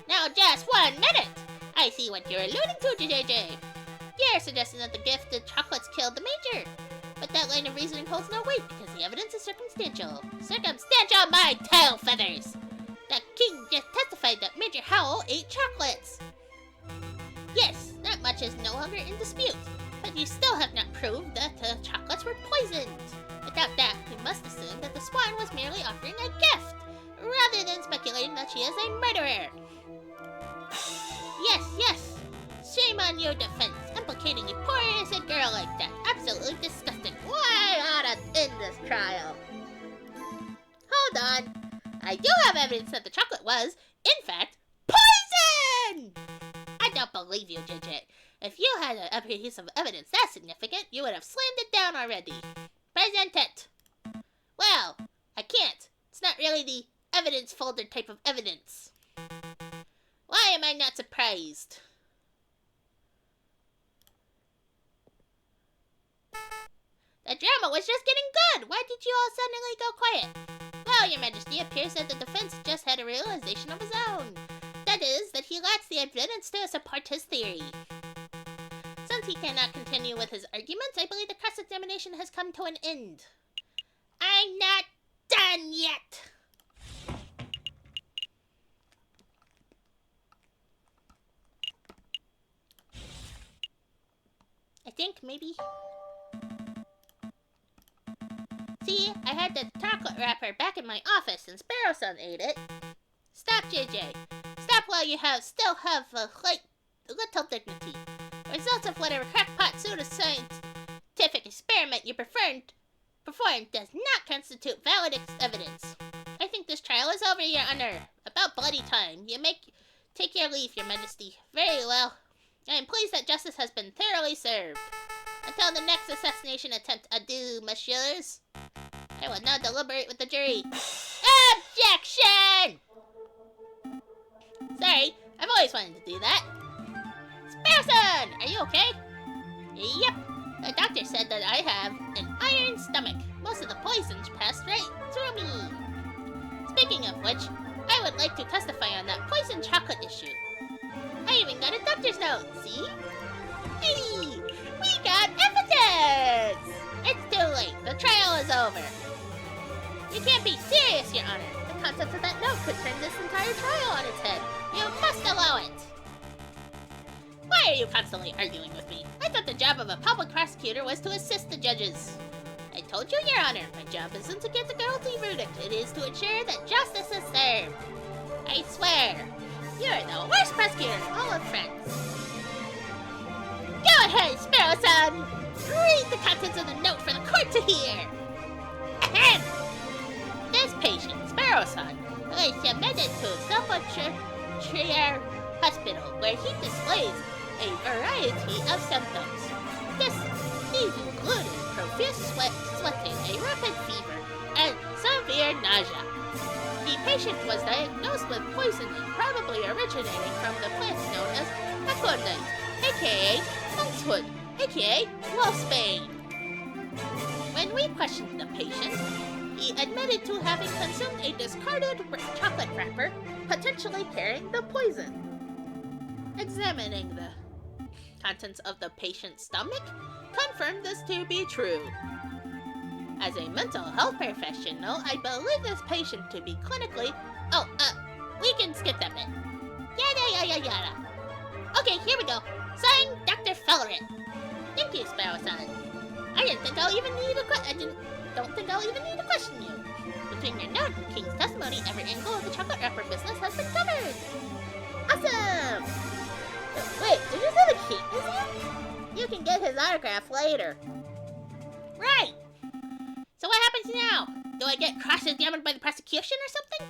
Now just 1 minute! I see what you're alluding to, JJ. You're suggesting that the gifted chocolates killed the Major. But that line of reasoning holds no weight because the evidence is circumstantial. Circumstantial, my tail feathers! The king just testified that Major Howell ate chocolates. Yes, that much is no longer in dispute. But you still have not proved that the chocolates were poisoned. Without that, we must assume that the swan was merely offering a gift, rather than speculating that she is a murderer. Yes. Shame on your defense, implicating a poor innocent girl like that. Absolutely disgusting. Why ought to end this trial? Hold on. I do have evidence that the chocolate was, in fact, poison! I don't believe you, JJ. If you had a piece of evidence that significant, you would have slammed it down already. Present it. Well, I can't. It's not really the evidence folder type of evidence. Why am I not surprised? The drama was just getting good. Why did you all suddenly go quiet? Well, your majesty, it appears that the defense just had a realization of his own. That is, that he lacks the evidence to support his theory. Since he cannot continue with his arguments, I believe the cross-examination has come to an end. I'm not done yet! I think maybe... See, I had the chocolate wrapper back in my office and Sparrowson ate it. Stop, JJ. Stop while you still have a little dignity. Results of whatever crackpot pseudo-scientific experiment you performed does not constitute valid evidence. I think this trial is over, your honor. About bloody time. Take your leave, your majesty. Very well. I am pleased that justice has been thoroughly served. Until the next assassination attempt, adieu, messieurs. I will now deliberate with the jury. Objection! Sorry, I've always wanted to do that. Sparrowson, are you okay? Yep. The doctor said that I have an iron stomach. Most of the poisons passed right through me. Speaking of which, I would like to testify on that poison chocolate issue. I even got a doctor's note, see? Hey! We got evidence! It's too late. The trial is over. You can't be serious, Your Honor. The contents of that note could turn this entire trial on its head. You must allow it. Why are you constantly arguing with me? I thought the job of a public prosecutor was to assist the judges. I told you, Your Honor, my job isn't to get a guilty verdict. It is to ensure that justice is served. I swear, you're the worst prosecutor in all of France. Go ahead, Sparrow-san! Read the contents of the note for the court to hear! Ahem! This patient, Sparrow-san, was submitted to Self-Trier Hospital, where he displays a variety of symptoms. These included profuse sweating, a rapid fever, and severe nausea. The patient was diagnosed with poisoning, probably originating from the plants known as aconite, aka monkshood, aka wolfsbane. When we questioned the patient, he admitted to having consumed a discarded chocolate wrapper, potentially carrying the poison. Examining the contents of the patient's stomach confirmed this to be true. As a mental health professional, I believe this patient to be clinically... we can skip that bit. Yada. Okay, here we go. Signed, Dr. Fellerin. Thank you, Sparrow-san. I don't think I'll even need to question you. Between your note and King's testimony, every angle of the chocolate wrapper business has been covered. Awesome! Wait, did you say the King is here? You can get his autograph later. Right! So what happens now? Do I get cross-examined by the prosecution or something?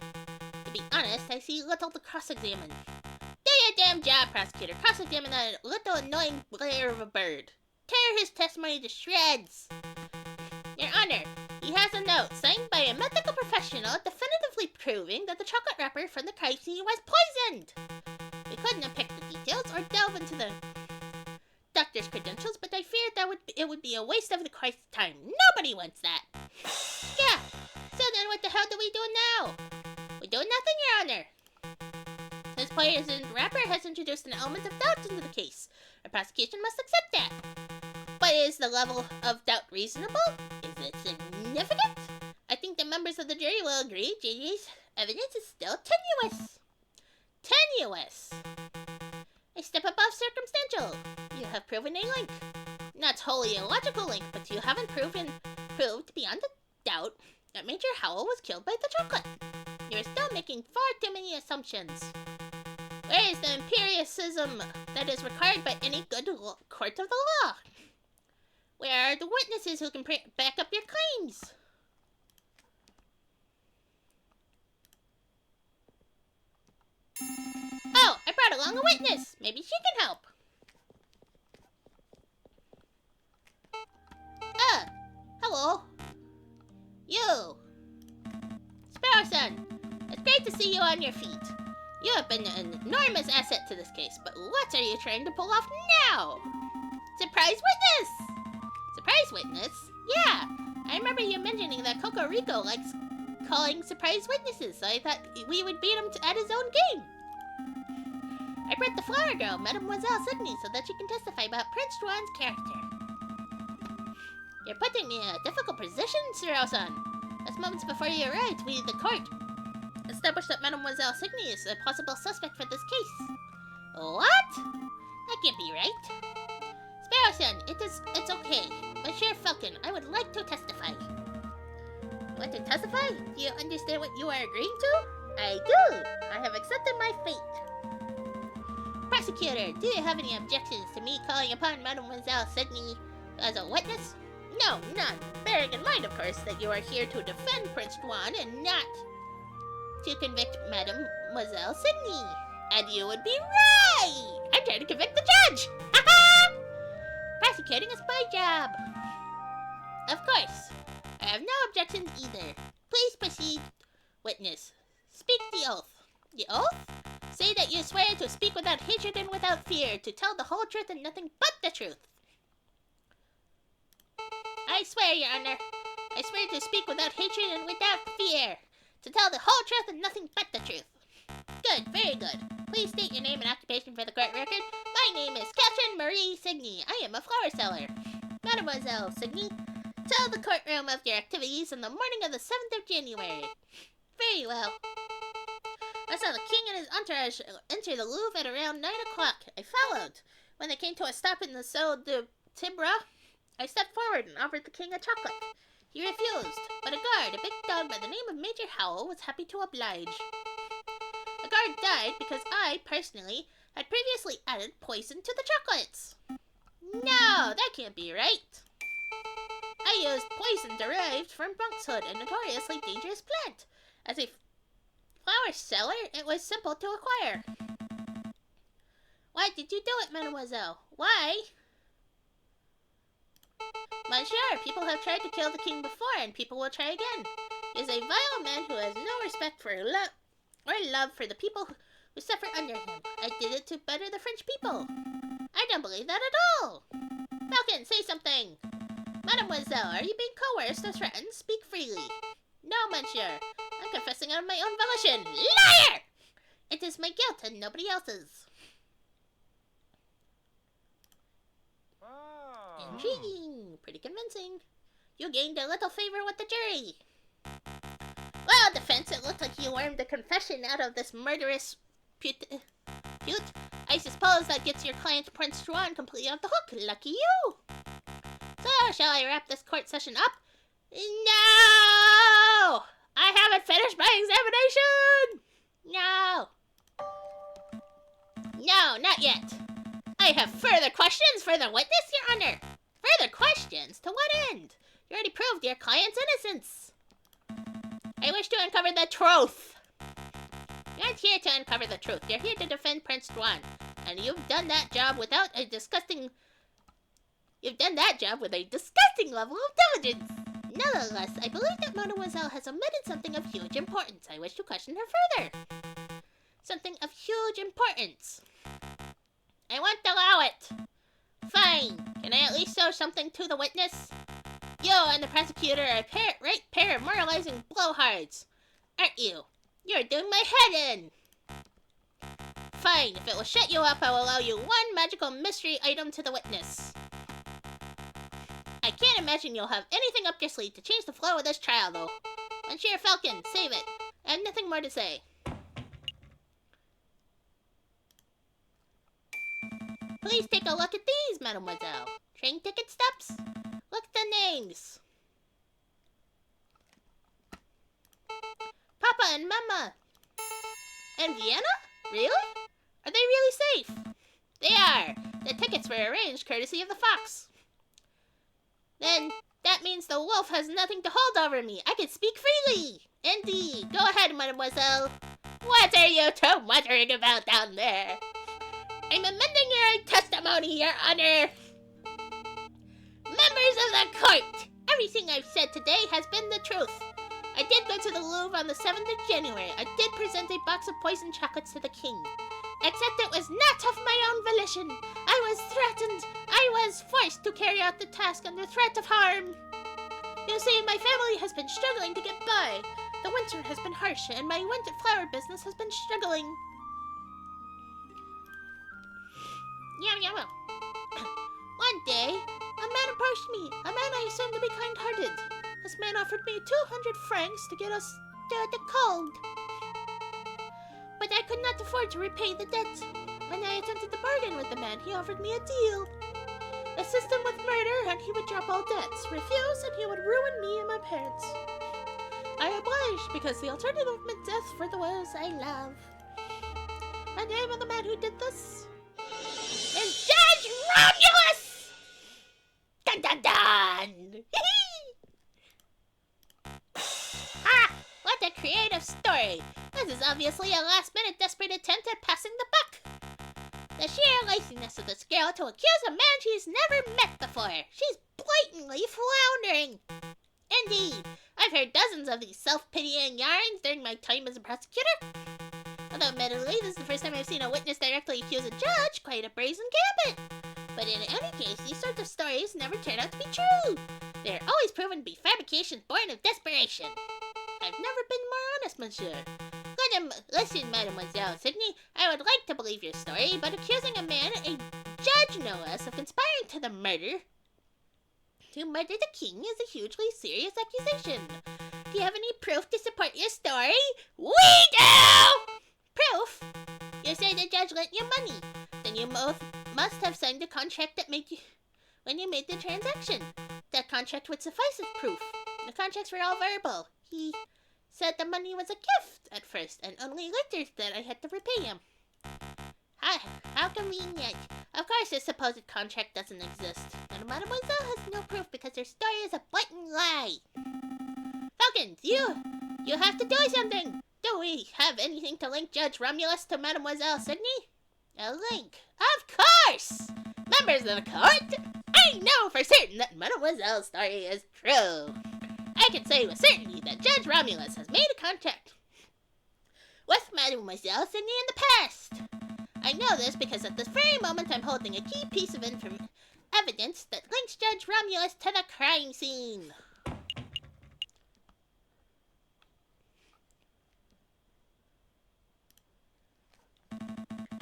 To be honest, I see little to cross-examine. Do your damn job, prosecutor. Cross-examine that little annoying blair of a bird. Tear his testimony to shreds. Your Honor, he has a note signed by a medical professional definitively proving that the chocolate wrapper from the crime scene was poisoned. We couldn't have picked the details or delve into the doctor's credentials, but I feared that it would be a waste of the court's time. Nobody wants that. Yeah, so then what the hell do we do now? We do nothing, Your Honor. This poisoned wrapper has introduced an element of doubt into the case. The prosecution must accept that. But is the level of doubt reasonable? Is it significant? I think the members of the jury will agree JJ's evidence is still tenuous. Tenuous! A step above circumstantial. You have proven a link. Not wholly illogical link, but you haven't proved beyond a doubt that Major Howell was killed by the chocolate. You're still making far too many assumptions. Where is the empiricism that is required by any good court of the law? Where are the witnesses who can back up your claims? Oh, I brought along a witness. Maybe she can help. Hello. You. Sparrow-san, it's great to see you on your feet. You have been an enormous asset to this case, but what are you trying to pull off now? Surprise witness! Surprise witness? Yeah, I remember you mentioning that Cocorico likes calling surprise witnesses, so I thought we would beat him at his own game. I brought the flower girl, Mademoiselle Sydney, so that she can testify about Prince Juan's character. You're putting me in a difficult position, Sparrow-san. Just moments before you arrived, we, the court, established that Mademoiselle Sydney is a possible suspect for this case. What? That can't be right. Sparrow-san, it's okay. Monsieur Falcon, I would like to testify. You want to testify? Do you understand what you are agreeing to? I do. I have accepted my fate. Prosecutor, do you have any objections to me calling upon Mademoiselle Sydney as a witness? No, none. Bearing in mind, of course, that you are here to defend Prince Juan and not to convict Mademoiselle Sydney. And you would be right! I'm trying to convict the judge! Ha-ha! Prosecuting is my job. Of course. I have no objections either. Please proceed, witness. Speak the oath. The oath? Say that you swear to speak without hatred and without fear, to tell the whole truth and nothing but the truth. I swear, Your Honor. I swear to speak without hatred and without fear, to tell the whole truth and nothing but the truth. Good, very good. Please state your name and occupation for the court record. My name is Catherine Marie Signy. I am a flower seller. Mademoiselle Signy, tell the courtroom of your activities on the morning of the 7th of January. Very well. I saw the king and his entourage enter the Louvre at around 9 o'clock. I followed. When they came to a stop in the Salle de Tibra, I stepped forward and offered the king a chocolate. He refused, but a guard, a big dog by the name of Major Howell, was happy to oblige. The guard died because I, personally, had previously added poison to the chocolates. No, that can't be right. I used poison derived from monkshood, a notoriously dangerous plant. As a flower seller, it was simple to acquire. Why did you do it, mademoiselle? Why? Monsieur, people have tried to kill the king before, and people will try again. He is a vile man who has no respect for love for the people who suffer under him. I did it to better the French people. I don't believe that at all. Falcon, say something. Mademoiselle, are you being coerced or threatened? Speak freely. No, monsieur. I'm confessing on my own volition. Liar! It is my guilt and nobody else's. Intriguing. Pretty convincing. You gained a little favor with the jury. Well, defense, it looked like you wormed the confession out of this murderous pute. I suppose that gets your client Prince Juan completely off the hook. Lucky you. So, shall I wrap this court session up? No! I haven't finished my examination! No! No, not yet. I have further questions for the witness, Your Honor. Further questions? To what end? You already proved your client's innocence. I wish to uncover the truth. You aren't here to uncover the truth. You're here to defend Prince Juan. And you've done that job with a disgusting level of diligence. Nevertheless, I believe that Mademoiselle has omitted something of huge importance. I wish to question her further. Something of huge importance. I won't allow it. Fine. Can I at least show something to the witness? You and the prosecutor are a right pair of moralizing blowhards, aren't you? You're doing my head in. Fine. If it will shut you up, I will allow you one magical mystery item to the witness. I can't imagine you'll have anything up your sleeve to change the flow of this trial, though. Monsieur Falcon, save it. I have nothing more to say. Please take a look at these, mademoiselle. Train ticket stubs? Look at the names. Papa and Mama. And Vienna? Really? Are they really safe? They are. The tickets were arranged courtesy of the fox. Then that means the wolf has nothing to hold over me. I can speak freely. Indeed. Go ahead, mademoiselle. What are you two muttering about down there? I'm amending your testimony, Your Honor. Members of the court, everything I've said today has been the truth. I did go to the Louvre on the 7th of January. I did present a box of poisoned chocolates to the king. Except it was not of my own volition. I was threatened. I was forced to carry out the task under threat of harm. You see, my family has been struggling to get by. The winter has been harsh, and my winter flower business has been struggling. Yeah. One day, a man approached me. A man I assumed to be kind-hearted. This man offered me 200 francs to get us the cold. But I could not afford to repay the debt. When I attempted to bargain with the man, he offered me a deal. Assist him with murder, and he would drop all debts. Refuse, and he would ruin me and my parents. I obliged, because the alternative meant death for those I love. The name of the man who did this is Judge Romulus! Dun dun dun! Ah! What a creative story! This is obviously a last-minute desperate attempt at passing the buck. The sheer laziness of this girl to accuse a man she's never met before. She's blatantly floundering. Indeed, I've heard dozens of these self-pitying yarns during my time as a prosecutor. Although admittedly, this is the first time I've seen a witness directly accuse a judge, quite a brazen gambit. But in any case, these sorts of stories never turn out to be true. They're always proven to be fabrications born of desperation. I've never been more honest, monsieur. Good Listen, Mademoiselle Sydney, I would like to believe your story, but accusing a man, a judge no less, of conspiring to murder the king is a hugely serious accusation. Do you have any proof to support your story? We do! Proof? You say the judge lent you money. Then you both must have signed a contract that made you when you made the transaction. That contract would suffice as proof. The contracts were all verbal. He said the money was a gift at first, and only later that I had to repay him. How convenient. Of course, this supposed contract doesn't exist. And Mademoiselle has no proof because her story is a blatant lie. Falcons, you have to do something. Do we have anything to link Judge Romulus to Mademoiselle Sydney? A link? Of course! Members of the court, I know for certain that Mademoiselle's story is true. I can say with certainty that Judge Romulus has made a contract with Mademoiselle Sydney in the past. I know this because at this very moment I'm holding a key piece of evidence that links Judge Romulus to the crime scene.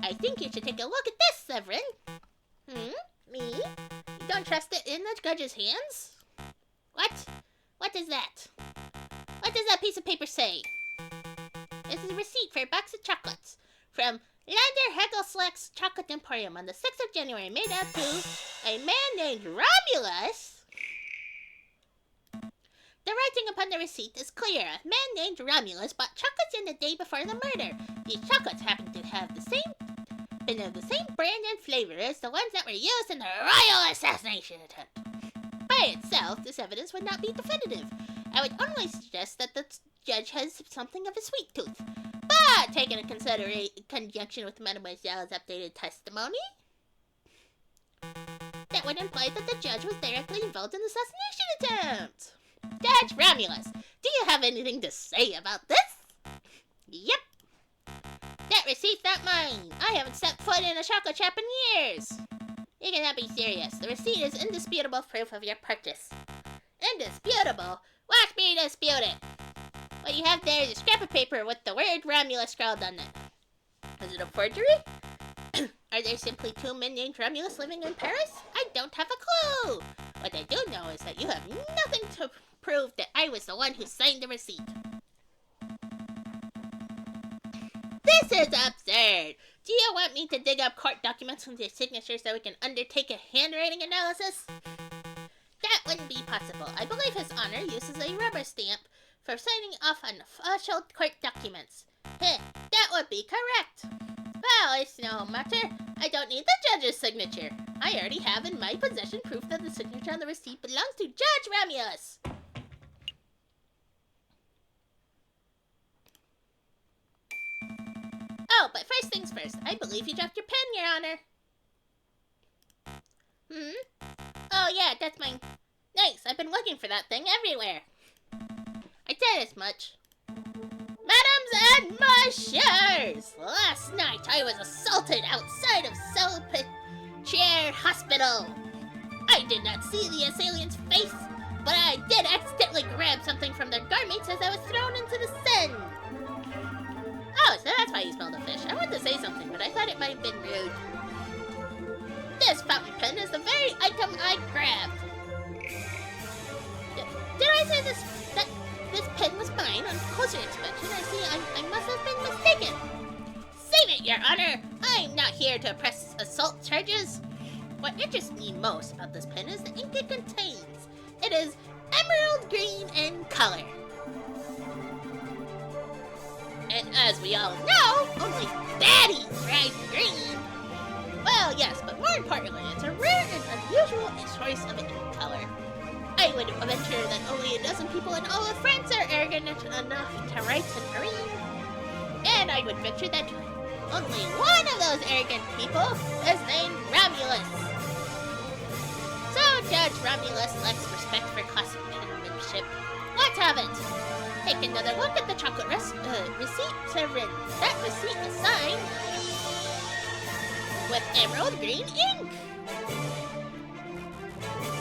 I think you should take a look at this, Severin. Me? You don't trust it in the judge's hands? What? What is that? What does that piece of paper say? This is a receipt for a box of chocolates from Lander Hagelslack's Chocolate Emporium on the 6th of January, made out to a man named Romulus. The writing upon the receipt is clear. A man named Romulus bought chocolates in the day before the murder. These chocolates happen to have the same brand and flavor as the ones that were used in the royal assassination attempt. By itself, this evidence would not be definitive. I would only suggest that the judge has something of a sweet tooth. But taken in conjunction with Mademoiselle's updated testimony, that would imply that the judge was directly involved in the assassination attempt. Judge Romulus, do you have anything to say about this? Yep. That receipt's not mine. I haven't set foot in a chocolate shop in years. You cannot be serious. The receipt is indisputable proof of your purchase. Indisputable? Watch me dispute it. What you have there is a scrap of paper with the word Romulus scrawled on it. Is it a forgery? Are there simply two men named Romulus living in Paris? I don't have a clue. What I do know is that you have nothing to prove that I was the one who signed the receipt. This is absurd! Do you want me to dig up court documents with your signature so we can undertake a handwriting analysis? That wouldn't be possible. I believe His Honor uses a rubber stamp for signing off on official court documents. That would be correct. Well, it's no matter. I don't need the judge's signature. I already have in my possession proof that the signature on the receipt belongs to Judge Romulus. Oh, but first things first, I believe you dropped your pen, Your Honor. Oh yeah, that's mine. Nice, I've been looking for that thing everywhere. I said as much. Madams and messieurs! Last night I was assaulted outside of Salpêtrière Hospital. I did not see the assailant's face, but I did accidentally grab something from their garments as I was thrown into the Seine. Oh, so that's why you smelled the fish. I wanted to say something, but I thought it might have been rude. This fountain pen is the very item I grabbed. Did I say that this pen was mine? On closer inspection, I see I must have been mistaken. Save it, Your Honor! I'm not here to press assault charges. What interests me most about this pen is the ink it contains. It is emerald green in color. And as we all know, only baddies write green. Well, yes, but more importantly, it's a rare and unusual choice of ink color. I would venture that only a dozen people in all of France are arrogant enough to write in green. And I would venture that only one of those arrogant people is named Romulus. So Judge Romulus lacks respect for classic penmanship. What of it? Take another look at the chocolate receipt, Severin. That receipt is signed with emerald green ink.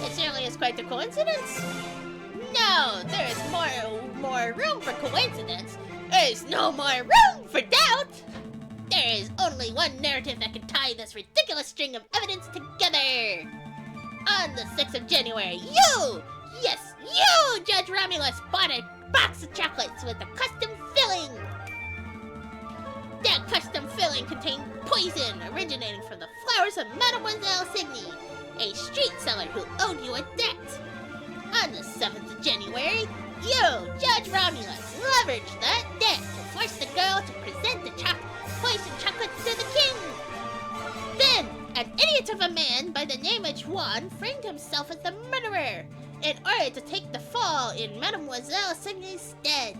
It certainly is quite a coincidence. No, there is more room for coincidence. There is no more room only one narrative that can tie this ridiculous string of evidence together. On the 6th of January, you, yes, you, Judge Romulus, bought a box of chocolates with a custom filling. That custom filling contained poison originating from the flowers of Mademoiselle Signy, a street seller who owed you a debt. On the 7th of January, you, Judge Romulus, leveraged that debt to force the girl to present the poisoned chocolates to the king. Then, an idiot of a man by the name of Juan framed himself as the murderer in order to take the fall in Mademoiselle Signy's stead.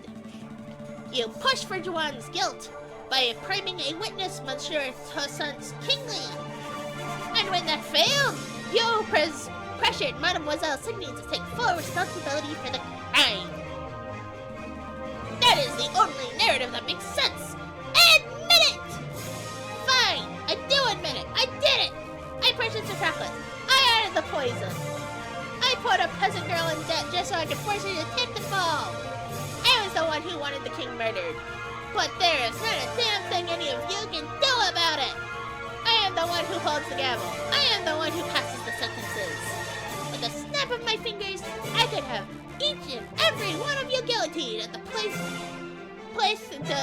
You pushed for Juan's guilt by priming a witness, Monsieur Toussaint's Kingly. And when that failed, you pressured Mademoiselle Signy to take full responsibility for the crime. That is the only narrative that makes sense. Admit it! Fine, I do admit it. I did it. I purchased the chocolates. I added the poison. I put a peasant girl in debt just so I could force her to take the fall. I was the one who wanted the king murdered. But there is not a damn thing any of you can do about it. I am the one who holds the gavel. I am the one who passes the sentences. With a snap of my fingers, I could have each and every one of you guillotined at the place into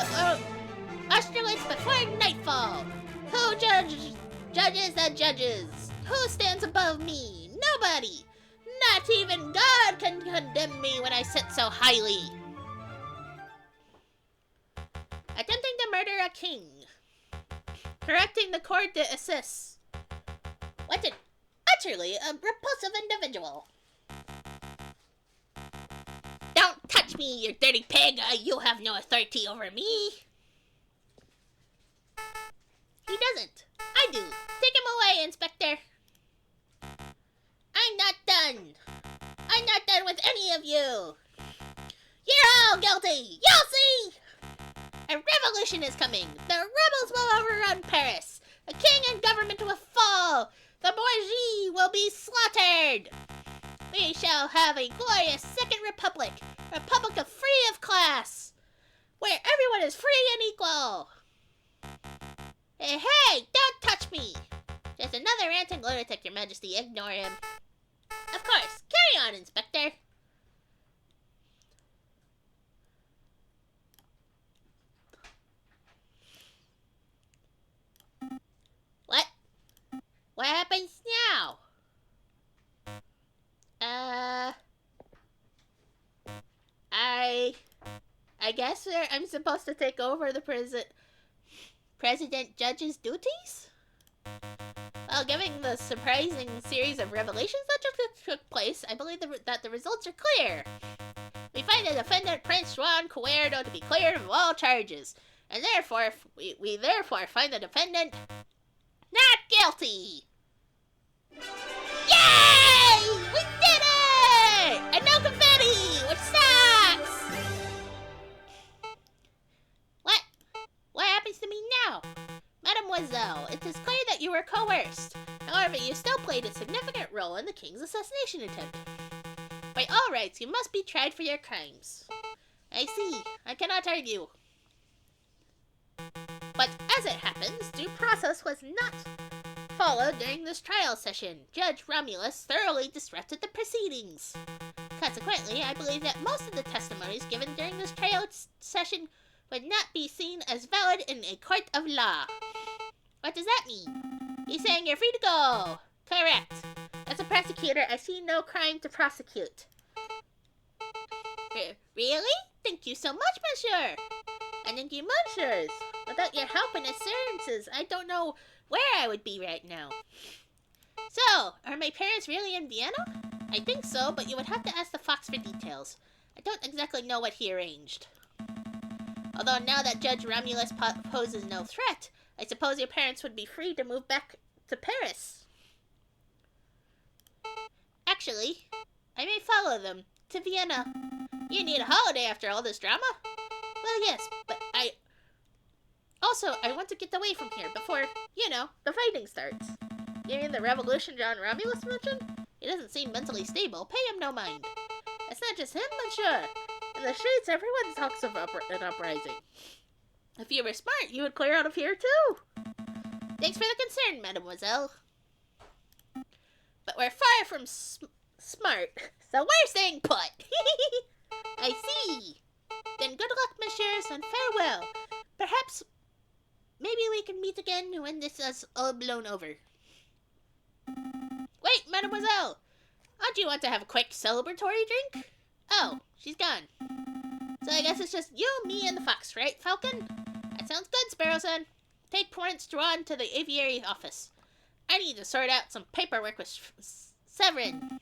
Austerlitz before nightfall. Who judges the judges? Who stands above me? Nobody. Not even God can condemn me when I sit so highly. Attempting to murder a king. Correcting the court to assist. What an utterly repulsive individual. Don't touch me, you dirty pig! You have no authority over me! He doesn't. I do. Take him away, Inspector. I'm not done. I'm not done with any of you. You're all guilty. You'll see! A revolution is coming. The rebels will overrun Paris. The king and government will fall. The bourgeoisie will be slaughtered. We shall have a glorious second republic. A republic of free of class. Where everyone is free and equal. Hey, don't touch me. Just another ranting lunatic, Your Majesty. Ignore him. Of course. Carry on, Inspector. What? What happens now? I guess I'm supposed to take over the President Judge's duties? Well, given the surprising series of revelations that just took place, I believe that the results are clear. We find the defendant, Prince Juan Cuerdo, to be cleared of all charges, and therefore, we therefore find the defendant not guilty! Yay! We did it! And no confetti, which sucks! What happens to me now? Mademoiselle, it is clear that you were coerced. However, you still played a significant role in the king's assassination attempt. By all rights, you must be tried for your crimes. I see. I cannot argue. But as it happens, due process was not followed during this trial session. Judge Romulus thoroughly disrupted the proceedings. Consequently, I believe that most of the testimonies given during this trial session would not be seen as valid in a court of law. What does that mean? He's saying you're free to go. Correct. As a prosecutor, I see no crime to prosecute. Really? Thank you so much, monsieur. And thank you, monsieurs. Without your help and assurances, I don't know where I would be right now. So, are my parents really in Vienna? I think so, but you would have to ask the fox for details. I don't exactly know what he arranged. Although now that Judge Romulus poses no threat, I suppose your parents would be free to move back to Paris. Actually, I may follow them to Vienna. You need a holiday after all this drama? Well, yes, but I want to get away from here before, the fighting starts. You mean the revolution John Romulus mentioned? He doesn't seem mentally stable. Pay him no mind. It's not just him, monsieur. In the streets, everyone talks of an uprising. If you were smart, you would clear out of here, too. Thanks for the concern, mademoiselle. But we're far from smart, so we're staying put. I see. Then good luck, messieurs, and farewell. Perhaps, maybe we can meet again when this is all blown over. Wait, mademoiselle! Don't you want to have a quick celebratory drink? Oh, she's gone. So I guess it's just you, me, and the fox, right, Falcon? That sounds good, Sparrowson. Take Prince Drawn to the Aviary office. I need to sort out some paperwork with Severin.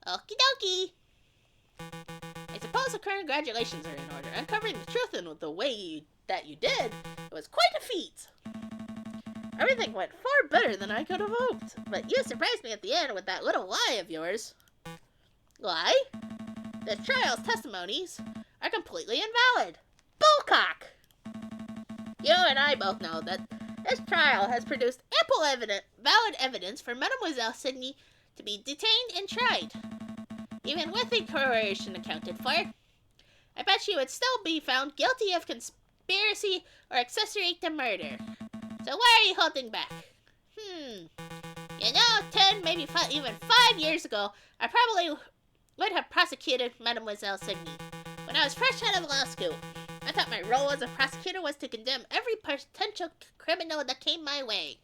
Okie dokie. I suppose the congratulations are in order. Uncovering the truth in the way that you did, it was quite a feat. Everything went far better than I could have hoped, but you surprised me at the end with that little lie of yours. Lie? The trial's testimonies are completely invalid. Bullcock! You and I both know that this trial has produced ample valid evidence for Mademoiselle Sydney to be detained and tried. Even with the coercion accounted for, I bet she would still be found guilty of conspiracy or accessory to murder. So why are you holding back? You know, 10, maybe even 5 years ago, I probably would have prosecuted Mademoiselle Sydney. When I was fresh out of law school, I thought my role as a prosecutor was to condemn every potential criminal that came my way.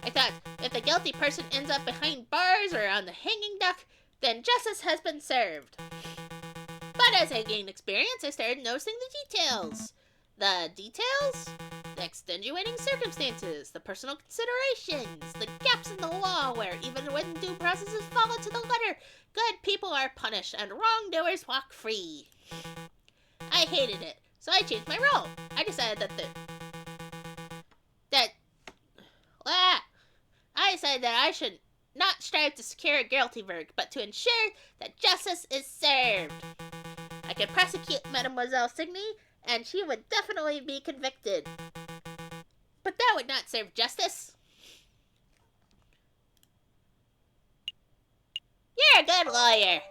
I thought, if the guilty person ends up behind bars or on the hanging dock, then justice has been served. But as I gained experience, I started noticing the details. The details? The extenuating circumstances, the personal considerations, the gaps in the law where even when due process is followed to the letter, good people are punished and wrongdoers walk free. I hated it, so I changed my role. I decided that I should not strive to secure a guilty verdict, but to ensure that justice is served. I could prosecute Mademoiselle Sydney, and she would definitely be convicted. But that would not serve justice. You're a good lawyer.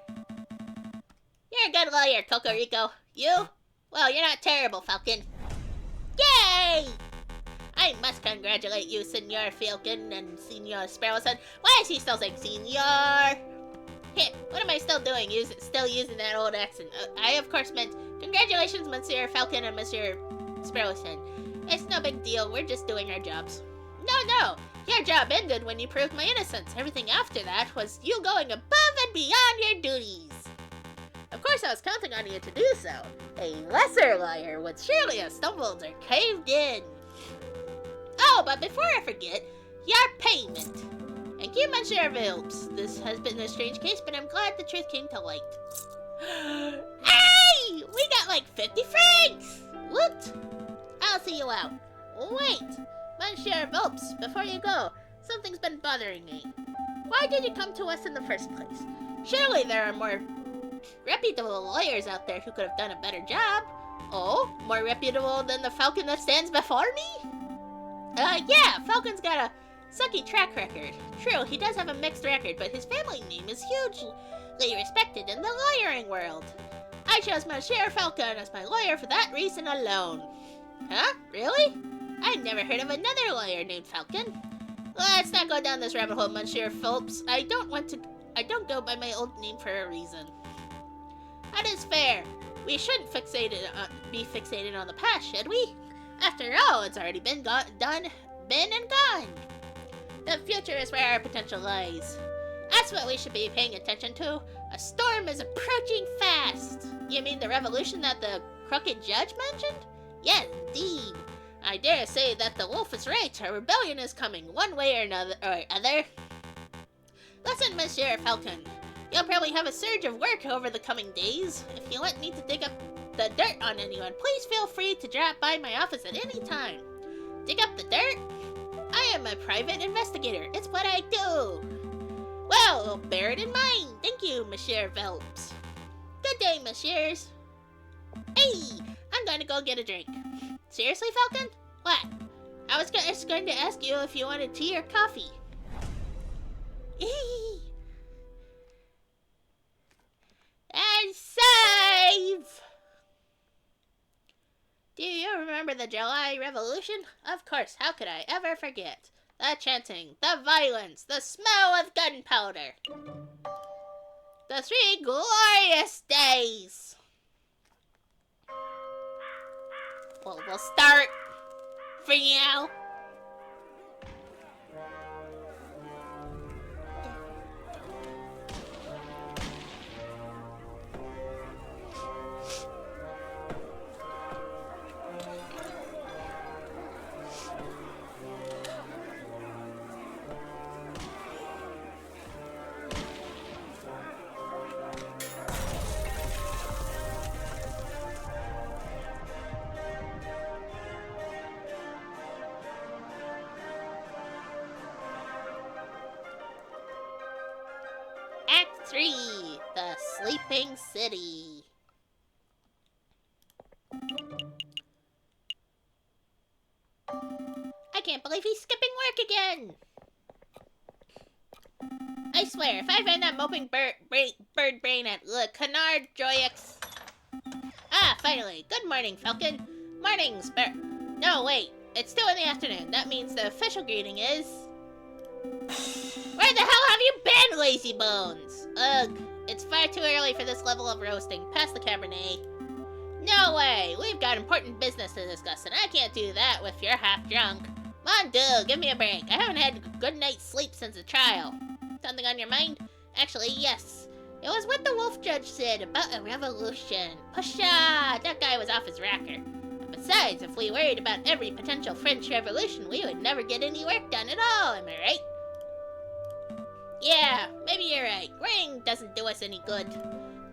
You're a good lawyer, Cocorico. You? Well, you're not terrible, Falcon. Yay! I must congratulate you, Senor Falcon and Senor Sparrowson. Why is he still saying Senor? What am I still doing? Still using that old accent. I, of course, meant congratulations, Monsieur Falcon and Monsieur Sparrowson. It's no big deal. We're just doing our jobs. No. Your job ended when you proved my innocence. Everything after that was you going above and beyond your duties. Of course, I was counting on you to do so. A lesser liar would surely have stumbled or caved in. Oh, but before I forget, your payment. Thank you, Monsieur Vilps. This has been a strange case, but I'm glad the truth came to light. Hey! We got like 50 francs! What? I'll see you out. Wait, Monsieur Vilps, before you go, something's been bothering me. Why did you come to us in the first place? Surely there are more reputable lawyers out there who could have done a better job. Oh, more reputable than the Falcon that stands before me? Yeah, Falcon's got a sucky track record. True, he does have a mixed record, but his family name is hugely respected in the lawyering world. I chose Monsieur Falcon as my lawyer for that reason alone. Huh? Really? I've never heard of another lawyer named Falcon. Let's not go down this rabbit hole, Monsieur Phelps. I don't go by my old name for a reason. That is fair. We shouldn't be fixated on the past, should we? After all, it's already been done and gone. The future is where our potential lies. That's what we should be paying attention to. A storm is approaching fast. You mean the revolution that the crooked judge mentioned? Yes, indeed. I dare say that the wolf is right. A rebellion is coming, one way or another. Listen, Monsieur Falcon. You'll probably have a surge of work over the coming days. If you want me to dig up the dirt on anyone, please feel free to drop by my office at any time. Dig up the dirt? I am a private investigator. It's what I do. Well, bear it in mind. Thank you, Monsieur Phelps. Good day, messieurs. Hey, I'm going to go get a drink. Seriously, Falcon? What? I was just going to ask you if you wanted tea or coffee. And save! Do you remember the July Revolution? Of course, how could I ever forget? The chanting, the violence, the smell of gunpowder. The 3 glorious days. Well, we'll start for now. Act 3, The Sleeping City. I can't believe he's skipping work again. I swear, if I ran that moping bird brain at Le Canard Joyeux. Ah, finally. Good morning, Falcon. Morning, No, wait. It's still in the afternoon. That means the official greeting is... Where the hell have you been, lazy bones? Ugh, it's far too early for this level of roasting. Pass the Cabernet. No way! We've got important business to discuss, and I can't do that if you're half drunk. Mon Dieu, give me a break. I haven't had a good night's sleep since the trial. Something on your mind? Actually, yes. It was what the wolf judge said about a revolution. Pusha! That guy was off his rocker. And besides, if we worried about every potential French revolution, we would never get any work done at all, am I right? Yeah, maybe you're right. Worrying doesn't do us any good.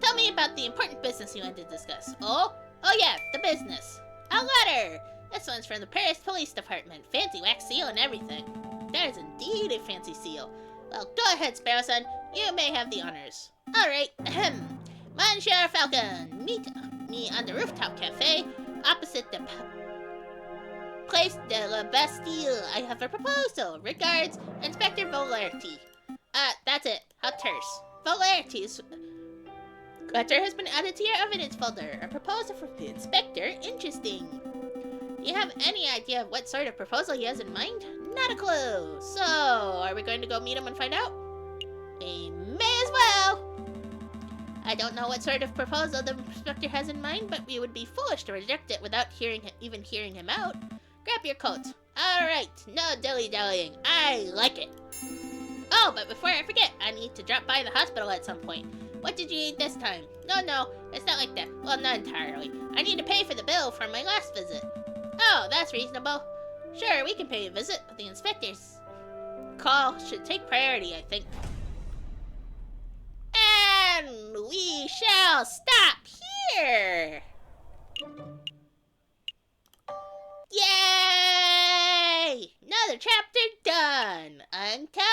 Tell me about the important business you want to discuss. Oh yeah, the business. A letter! This one's from the Paris Police Department. Fancy wax seal and everything. That is indeed a fancy seal. Well, go ahead, Sparrowson. You may have the honors. Alright, ahem. Monsieur Falcon, meet me on the rooftop cafe opposite the Place de la Bastille. I have a proposal. Regards, Inspector Volerty. That's it. How terse. Volerty's letter has been added to your evidence folder. A proposal from the inspector? Interesting. You have any idea of what sort of proposal he has in mind? Not a clue. So, are we going to go meet him and find out? We may as well. I don't know what sort of proposal the inspector has in mind, but we would be foolish to reject it without even hearing him out. Grab your coat. Alright, no dilly-dallying. I like it. Oh, but before I forget, I need to drop by the hospital at some point. What did you eat this time? No, it's not like that. Well, not entirely. I need to pay for the bill from my last visit. Oh, that's reasonable. Sure, we can pay a visit, but the inspector's call should take priority, I think. And we shall stop here! Yay! Another chapter done! Until